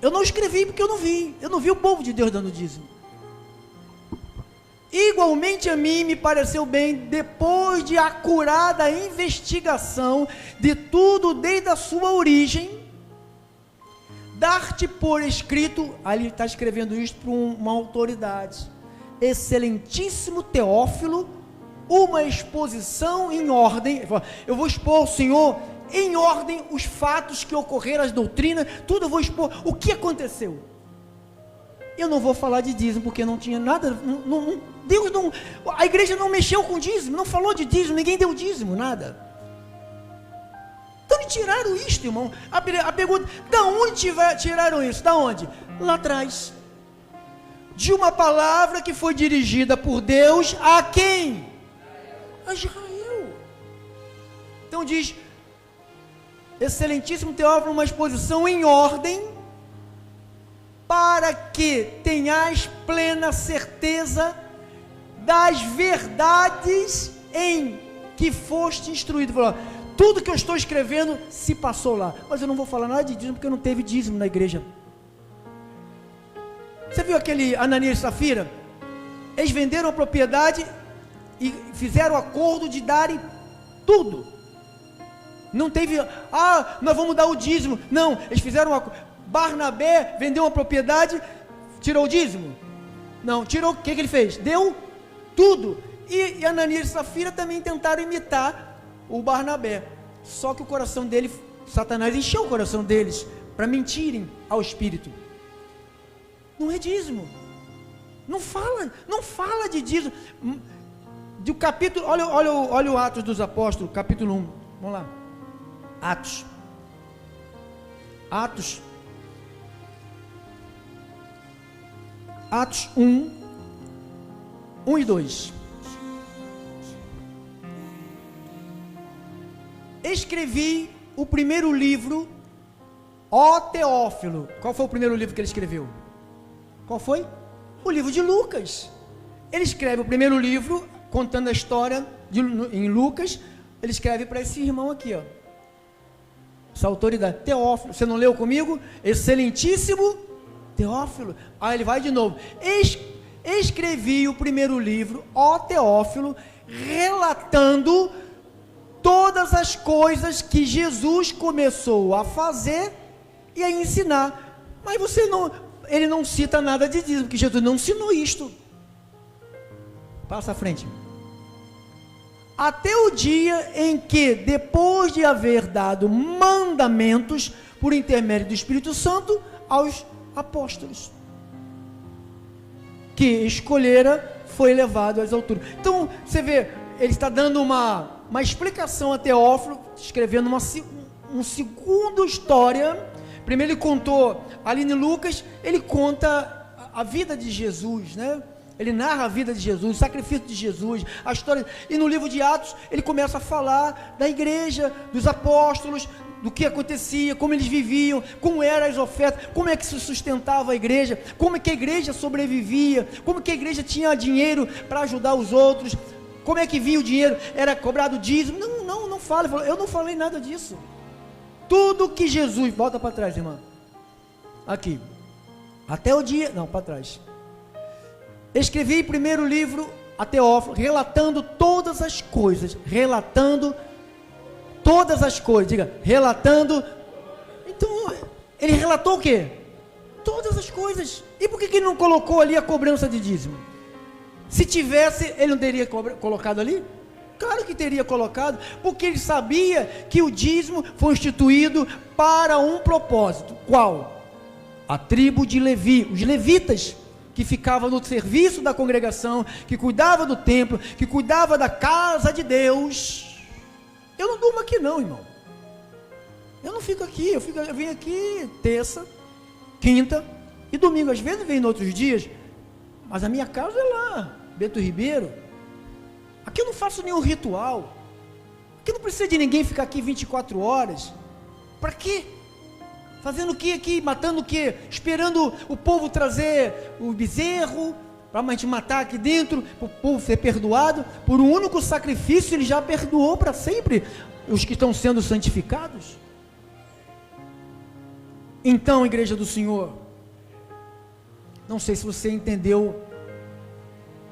Eu não escrevi porque eu não vi o povo de Deus dando dízimo. Igualmente a mim me pareceu bem, depois de acurada investigação de tudo desde a sua origem, dar-te por escrito, aí ele está escrevendo isso para uma autoridade, excelentíssimo Teófilo, uma exposição em ordem. Eu vou expor ao Senhor em ordem os fatos que ocorreram, as doutrinas, tudo eu vou expor, o que aconteceu. Eu não vou falar de dízimo, porque não tinha nada, Deus não, a igreja não mexeu com dízimo, não falou de dízimo, ninguém deu dízimo, nada. Então eles tiraram isto, irmão. A pergunta, da onde tiraram isso? Da onde? Lá atrás. De uma palavra que foi dirigida por Deus a quem? A Israel. Então diz, excelentíssimo Teófilo, uma exposição em ordem, para que tenhais plena certeza das verdades em que foste instruído. Falou, tudo que eu estou escrevendo se passou lá, mas eu não vou falar nada de dízimo, porque não teve dízimo na igreja. Você viu aquele Ananias e Safira? Eles venderam a propriedade e fizeram o acordo de darem tudo. Não teve, nós vamos dar o dízimo. Não, eles fizeram uma. Barnabé vendeu uma propriedade, tirou o dízimo? Não, tirou. O que ele fez? Deu tudo. E Ananias e Safira também tentaram imitar o Barnabé. Só que o coração dele, Satanás encheu o coração deles para mentirem ao Espírito. Não é dízimo. Não fala de dízimo. Do capítulo, olha o Atos dos Apóstolos, capítulo 1. Vamos lá. Atos 1, 1 e 2. Escrevi o primeiro livro, ó Teófilo. Qual foi o primeiro livro que ele escreveu? Qual foi? O livro de Lucas. Ele escreve o primeiro livro, contando a história em Lucas. Ele escreve para esse irmão aqui, ó. Essa autoridade, Teófilo. Você não leu comigo? Excelentíssimo Teófilo. Ele vai de novo. Escrevi o primeiro livro, ó Teófilo, relatando todas as coisas que Jesus começou a fazer e a ensinar. Mas ele não cita nada de dízimo, porque Jesus não ensinou isto. Passa à frente. Até o dia em que, depois de haver dado mandamentos por intermédio do Espírito Santo aos apóstolos, que escolhera, foi levado às alturas. Então, você vê, ele está dando uma explicação a Teófilo, escrevendo uma segunda história. Primeiro ele contou, ali em Lucas, ele conta a vida de Jesus, né? Ele narra a vida de Jesus, o sacrifício de Jesus, a história. E no livro de Atos, ele começa a falar da igreja, dos apóstolos, do que acontecia, como eles viviam, como eram as ofertas, como é que se sustentava a igreja, como é que a igreja sobrevivia, como que a igreja tinha dinheiro para ajudar os outros, como é que vinha o dinheiro, era cobrado dízimo. Não fala, eu não falei nada disso. Tudo que Jesus, volta para trás, irmã, aqui, até o dia, não, para trás. Escrevi primeiro livro a Teófilo, relatando todas as coisas, diga, relatando. Então, ele relatou o quê? Todas as coisas. E por que ele não colocou ali a cobrança de dízimo? Se tivesse, ele não teria colocado ali? Claro que teria colocado, porque ele sabia que o dízimo foi instituído para um propósito. Qual? A tribo de Levi, os levitas, que ficavam no serviço da congregação, que cuidava do templo, que cuidava da casa de Deus. Eu não durmo aqui não, irmão. Eu não fico aqui, eu venho aqui terça, quinta e domingo. Às vezes venho em outros dias, mas a minha casa é lá, Bento Ribeiro. Aqui eu não faço nenhum ritual. Aqui não precisa de ninguém ficar aqui 24 horas. Para quê? Fazendo o que aqui? Matando o que? Esperando o povo trazer o bezerro para a gente matar aqui dentro, para o povo ser perdoado. Por um único sacrifício ele já perdoou para sempre os que estão sendo santificados. Então, igreja do Senhor, não sei se você entendeu,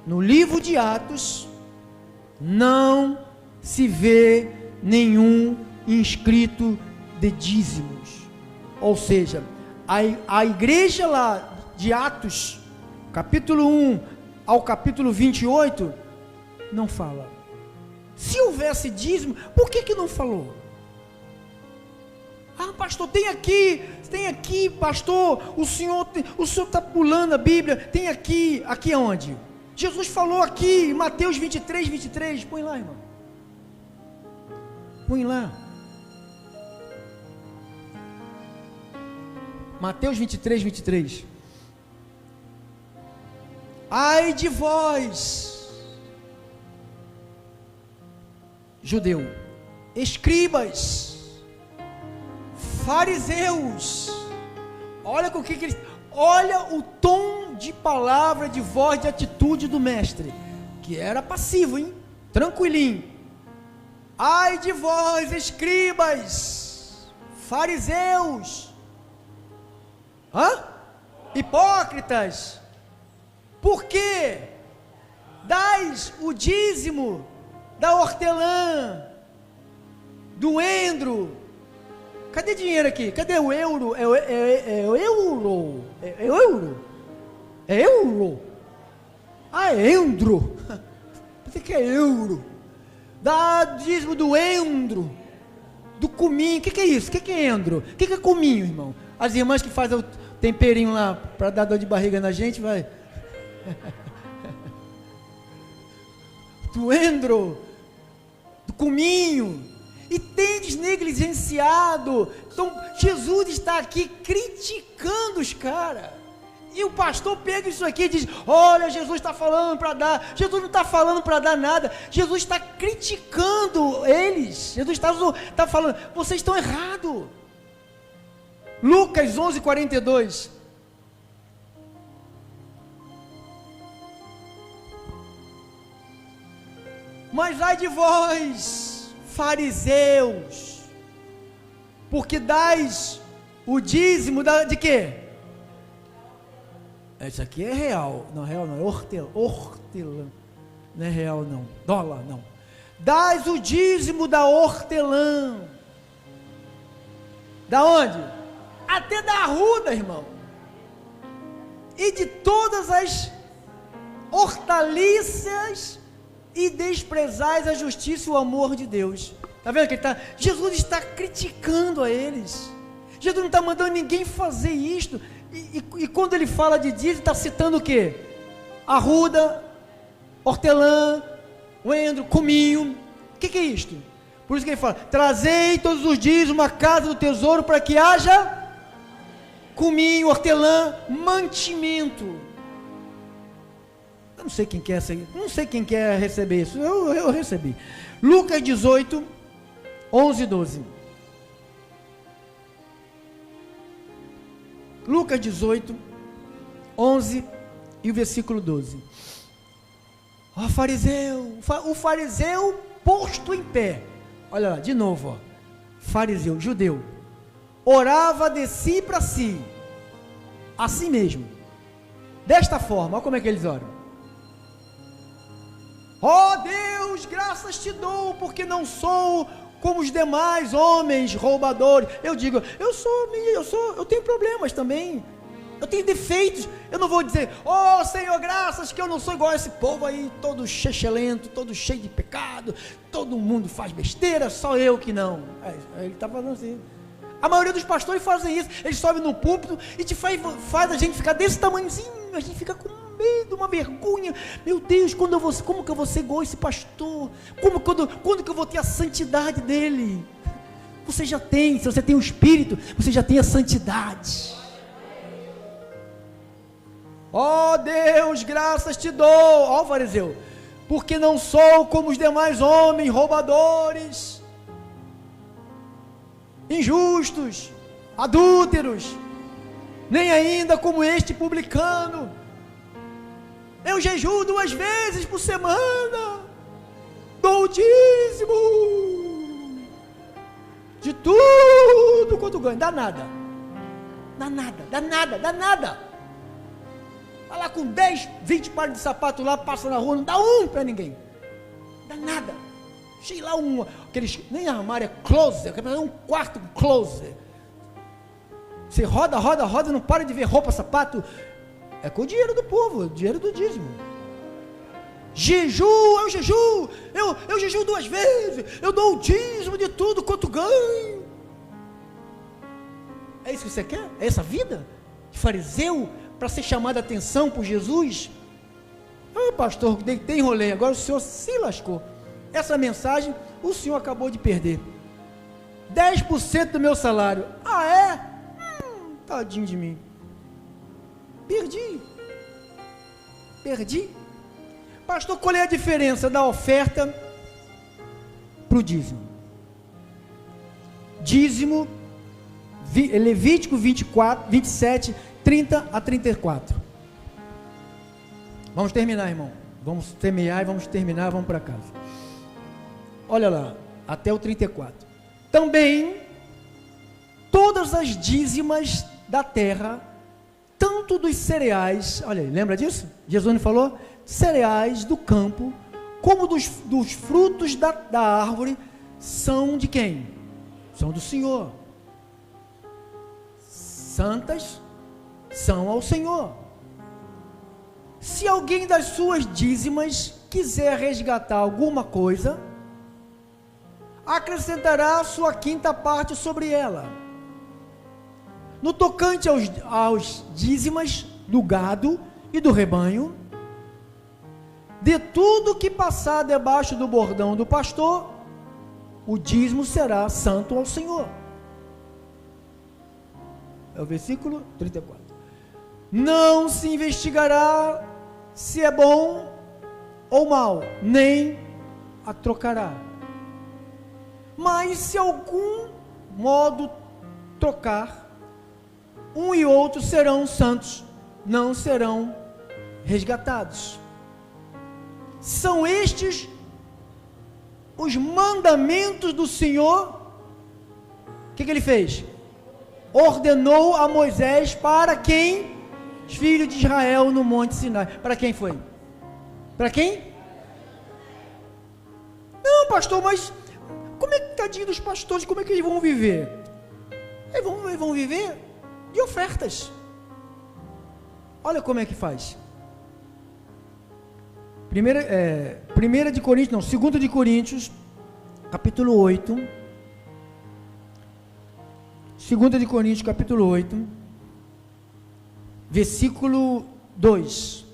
no livro de Atos não se vê nenhum inscrito de dízimos. Ou seja, a igreja lá de Atos, capítulo 1 ao capítulo 28, não fala. Se houvesse dízimo, por que não falou? Pastor, tem aqui, pastor, o senhor está pulando a Bíblia, tem aqui aonde? Jesus falou aqui, Mateus 23, põe lá, irmão. Põe lá. Mateus 23. Ai de vós, judeu, escribas, fariseus, olha com o que eles, Olha o tom de palavra, de voz, de atitude do mestre, que era passivo, hein? Tranquilinho. Ai de vós, escribas, fariseus, hipócritas, por que dais o dízimo da hortelã, do endro? Cadê dinheiro aqui? Cadê o euro? É euro? É euro? É euro? Ah, é endro. Você que é euro? Dá dízimo do endro, do cominho. O que é isso? O que é endro? O que é cominho, irmão? As irmãs que fazem o temperinho lá para dar dor de barriga na gente, vai. Do endro, do cominho. E tendes negligenciado. Então Jesus está aqui criticando os caras, e o pastor pega isso aqui e diz: olha, Jesus está falando para dar. Jesus não está falando para dar nada, Jesus está criticando eles. Jesus está falando: vocês estão errados. Lucas 11:42. Mas ai de vós, fariseus, porque dais o dízimo de quê? Isso aqui é real. Não, real não, é hortelã. Não é real não, dólar não. Dais o dízimo da hortelã. Da onde? Até da arruda, irmão. E de todas as hortaliças, e desprezais a justiça e o amor de Deus. Está vendo que Jesus está criticando a eles. Jesus não está mandando ninguém fazer isto. E quando ele fala de dízimo, está citando o quê? Arruda, hortelã, endro, cominho. O que é isto? Por isso que ele fala: trazei todos os dízimos à casa do tesouro, para que haja cominho, hortelã, mantimento. Eu não sei quem quer, não sei quem quer receber isso. Eu recebi. Lucas 18, 11 e 12. Lucas 18, 11 e o versículo 12. Ó, fariseu, o fariseu posto em pé. Olha lá, de novo, ó. Fariseu, judeu, orava de si para si, a si mesmo, desta forma. Olha como é que eles oram: ó Deus, graças te dou, porque não sou como os demais homens roubadores. Eu digo, eu tenho problemas também, eu tenho defeitos. Eu não vou dizer: ó Senhor, graças que eu não sou igual a esse povo aí, todo chechelento, todo cheio de pecado, todo mundo faz besteira, só eu que não. Ele está falando assim. A maioria dos pastores fazem isso. Eles sobem no púlpito e faz a gente ficar desse tamanhozinho. A gente fica com medo, uma vergonha. Meu Deus, como que eu vou ser igual esse pastor? Quando que eu vou ter a santidade dele? Você já tem. Se você tem o Espírito, você já tem a santidade. Ó Deus, graças te dou, ó fariseu, porque não sou como os demais homens roubadores, injustos, adúlteros, nem ainda como este publicano. Eu jejuo 2 vezes por semana, dou o dízimo de tudo quanto ganho. Dá nada. Vai lá com 10, 20 pares de sapato lá, passa na rua, não dá um para ninguém. Dá nada. Achei lá aqueles, nem armário, é closet, um quarto com closet. Você roda, não para de ver roupa, sapato. É com o dinheiro do povo, o dinheiro do dízimo. Eu jejuo 2 vezes, eu dou o dízimo de tudo quanto ganho. É isso que você quer? É essa vida de fariseu, para ser chamado a atenção por Jesus? Ah, pastor, deitei, enrolei, agora o senhor se lascou. Essa mensagem o senhor acabou de perder. 10% do meu salário. Ah, é? Tadinho de mim. Perdi. Pastor, qual é a diferença da oferta para o dízimo? Dízimo, Levítico 24, 27, 30 a 34. Vamos terminar, irmão. Vamos semear e vamos terminar, vamos para casa. Olha lá, até o 34. Também, todas as dízimas da terra, tanto dos cereais, olha aí, lembra disso? Jesus falou, cereais do campo, como dos frutos da árvore, são de quem? São do Senhor. Santas são ao Senhor. Se alguém das suas dízimas quiser resgatar alguma coisa, acrescentará a sua quinta parte sobre ela. No tocante aos dízimas do gado e do rebanho, de tudo que passar debaixo do bordão do pastor, o dízimo será santo ao Senhor. É o versículo 34. Não se investigará se é bom ou mal, nem a trocará. Mas se algum modo trocar, um e outro serão santos, não serão resgatados. São estes os mandamentos do Senhor. O que ele fez? Ordenou a Moisés para quem? Os filhos de Israel no Monte Sinai. Para quem foi? Para quem? Não, pastor, mas como é que, tadinho dos pastores, como é que eles vão viver? Eles vão viver de ofertas. Olha como é que faz. 2 de Coríntios, capítulo 8. 2 de Coríntios, capítulo 8, versículo 2.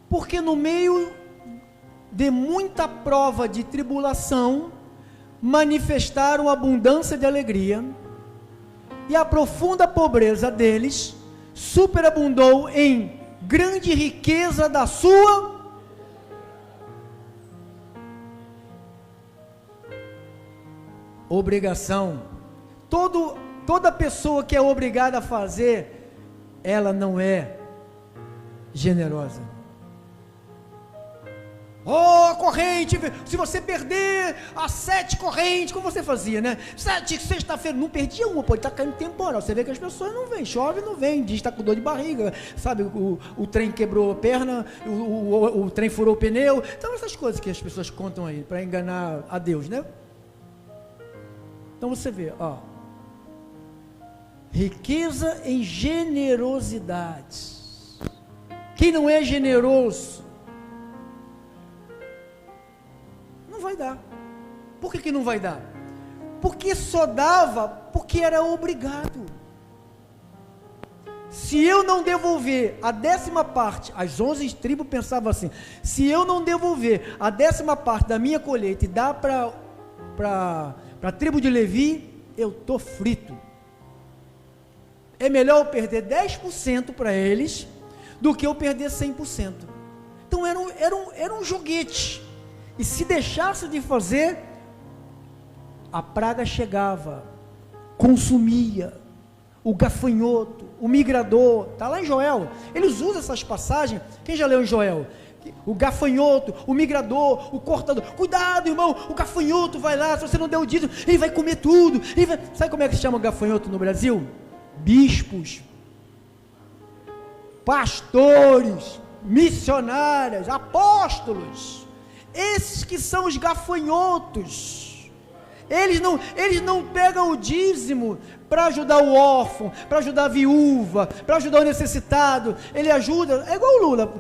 Porque no meio de muita prova de tribulação, manifestaram abundância de alegria, e a profunda pobreza deles superabundou em grande riqueza da sua obrigação. Toda pessoa que é obrigada a fazer, ela não é generosa. Oh, corrente, se você perder as 7 correntes, como você fazia, né? 7, sexta-feira, não perdia uma, pode estar caindo temporal. Você vê que as pessoas não vêm, chove, não vem, diz que está com dor de barriga, sabe? O trem quebrou a perna, o trem furou o pneu. Então, essas coisas que as pessoas contam aí, para enganar a Deus, né? Então você vê, ó, riqueza em generosidade. Quem não é generoso, não vai dar. Por que não vai dar? Porque só dava porque era obrigado. Se eu não devolver a 10ª parte, as 11 tribos pensavam assim, se eu não devolver a 10ª parte da minha colheita e dar para a tribo de Levi, eu estou frito. É melhor eu perder 10% para eles, do que eu perder 100%. Então era um joguete, e se deixasse de fazer, a praga chegava, consumia, o gafanhoto, o migrador, está lá em Joel, eles usam essas passagens, quem já leu em Joel? O gafanhoto, o migrador, o cortador, cuidado irmão, o gafanhoto vai lá, se você não der o dízimo, ele vai comer tudo, sabe como é que se chama o gafanhoto no Brasil? Bispos, pastores, missionários, apóstolos, esses que são os gafanhotos, eles não pegam o dízimo para ajudar o órfão, para ajudar a viúva, para ajudar o necessitado, ele ajuda, é igual o Lula,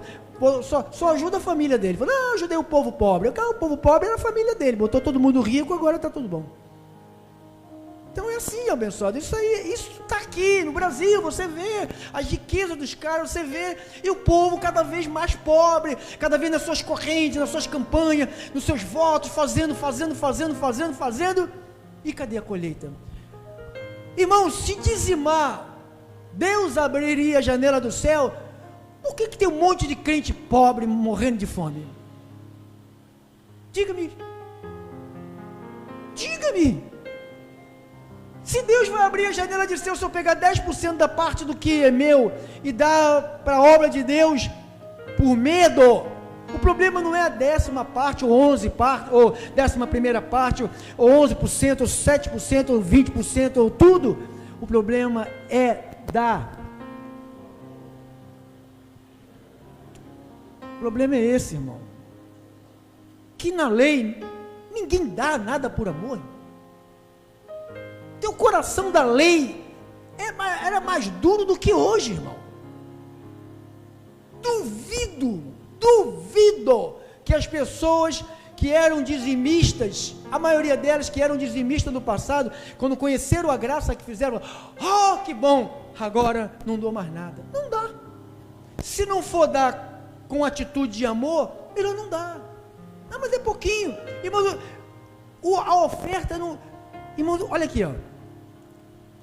só ajuda a família dele, fala, não, ajudei o povo pobre, o povo pobre era a família dele, botou todo mundo rico, agora está tudo bom. Então é assim, abençoado, isso está aqui no Brasil, você vê as riquezas dos caras, você vê, e o povo cada vez mais pobre, cada vez nas suas correntes, nas suas campanhas, nos seus votos, fazendo, e cadê a colheita? Irmão, se dizimar, Deus abriria a janela do céu. Por que tem um monte de crente pobre morrendo de fome? Diga-me. Se Deus vai abrir a janela de céu, se eu pegar 10% da parte do que é meu e dar para a obra de Deus por medo, o problema não é a 10ª parte, ou 11 parte, ou 11ª parte, ou 11%, ou 7%, ou 20%, ou tudo. O problema é dar. O problema é esse, irmão. Que na lei, ninguém dá nada por amor. Teu coração da lei era mais duro do que hoje, irmão. Duvido que as pessoas que eram dizimistas, a maioria delas que eram dizimistas no passado, quando conheceram a graça que fizeram, oh, que bom, agora não dou mais nada. Não dá. Se não for dar com atitude de amor, melhor não dá. Não, mas é pouquinho. Irmão, a oferta não... Irmão, olha aqui, ó.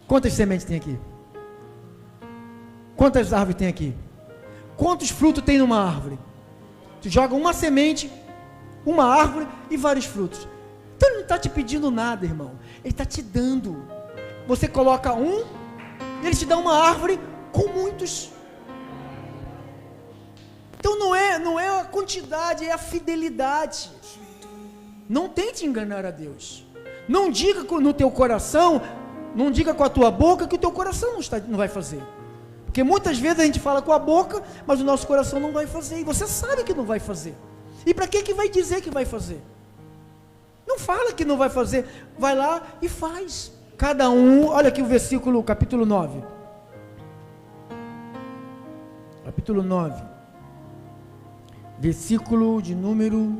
Quantas sementes tem aqui? Quantas árvores tem aqui? Quantos frutos tem numa árvore? Tu joga uma semente, uma árvore e vários frutos. Então ele não está te pedindo nada, irmão. Ele está te dando. Você coloca um, e ele te dá uma árvore com muitos. Então não é a quantidade, é a fidelidade. Não tente enganar a Deus. Não diga no teu coração, não diga com a tua boca que o teu coração não vai fazer. Porque muitas vezes a gente fala com a boca, mas o nosso coração não vai fazer. E você sabe que não vai fazer. E para que vai dizer que vai fazer? Não fala que não vai fazer. Vai lá e faz. Cada um, olha aqui o versículo, capítulo 9. Capítulo 9. Versículo de número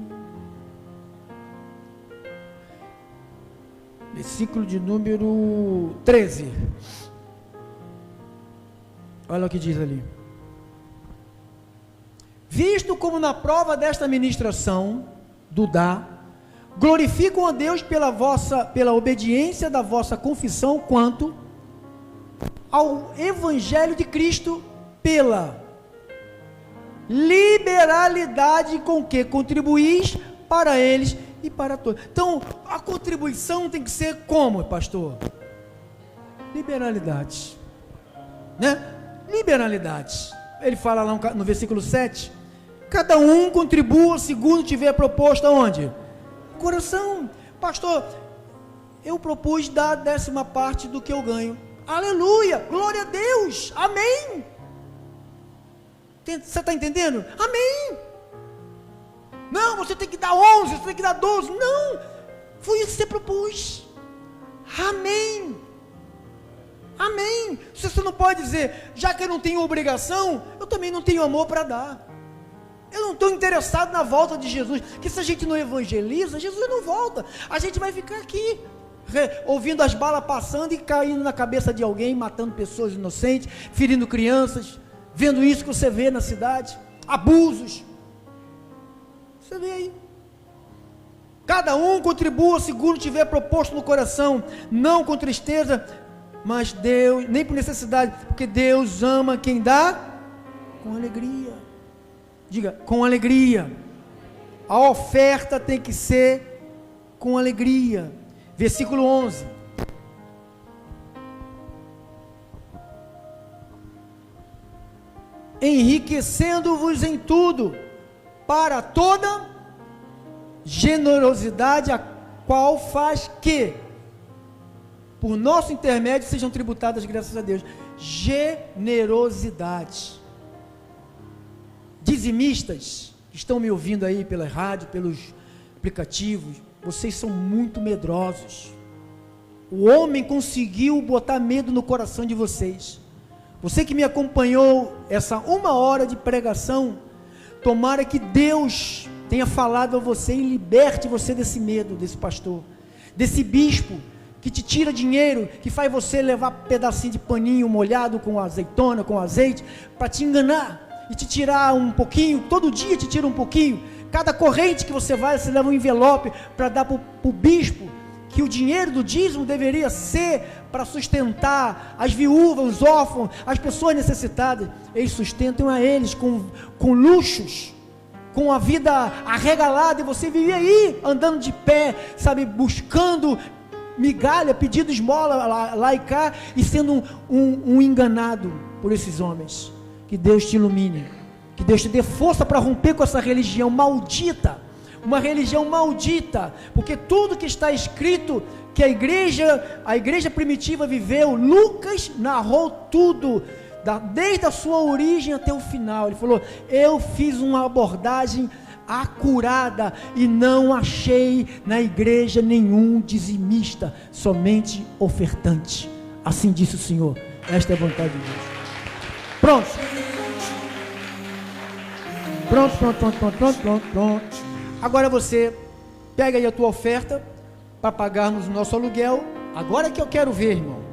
13. Olha o que diz ali. Visto como na prova desta ministração do dar, glorificam a Deus pela obediência da vossa confissão quanto ao Evangelho de Cristo, pela liberalidade com que contribuís para eles e para todos. Então, a contribuição tem que ser como, pastor? Liberalidade, né? Liberalidade. Ele fala lá no versículo 7, cada um contribua segundo tiver proposto aonde? Coração. Pastor, eu propus dar a 10ª parte do que eu ganho. Aleluia, glória a Deus, amém. Você está entendendo? Amém. Não, você tem que dar 11, você tem que dar 12. Não, foi isso que você propôs. Amém. Amém. Você não pode dizer, já que eu não tenho obrigação, eu também não tenho amor para dar. Eu não estou interessado na volta de Jesus, que se a gente não evangeliza, Jesus não volta. A gente vai ficar aqui, ouvindo as balas passando e caindo na cabeça de alguém, matando pessoas inocentes, ferindo crianças, vendo isso que você vê na cidade, abusos. Você vê aí. Cada um contribua segundo tiver proposto no coração, não com tristeza, mas Deus, nem por necessidade, porque Deus ama quem dá com alegria. Diga, com alegria. A oferta tem que ser com alegria. Versículo 11. Enriquecendo-vos em tudo, para toda generosidade, a qual faz que, por nosso intermédio, sejam tributadas graças a Deus. Generosidade. Dizimistas que estão me ouvindo aí pela rádio, pelos aplicativos, vocês são muito medrosos. O homem conseguiu botar medo no coração de vocês. Você que me acompanhou essa 1 hora de pregação, tomara que Deus tenha falado a você e liberte você desse medo, desse pastor, desse bispo que te tira dinheiro, que faz você levar pedacinho de paninho molhado com azeitona, com azeite, para te enganar e te tirar um pouquinho. Todo dia te tira um pouquinho. Cada corrente que você vai, você leva um envelope para dar para o bispo, que o dinheiro do dízimo deveria ser para sustentar as viúvas, os órfãos, as pessoas necessitadas. Eles sustentam a eles com luxos, com a vida arregalada, e você vive aí andando de pé, sabe, buscando migalha, pedindo esmola lá e cá, e sendo um enganado por esses homens. Que Deus te ilumine, que Deus te dê força para romper com essa religião maldita, uma religião maldita, porque tudo que está escrito, que a igreja primitiva viveu, Lucas narrou tudo, desde a sua origem até o final. Ele falou: eu fiz uma abordagem acurada e não achei na igreja nenhum dizimista, somente ofertante. Assim disse o Senhor. Esta é a vontade de Deus. Pronto. Agora você pega aí a tua oferta para pagarmos o nosso aluguel. Agora que eu quero ver, irmão.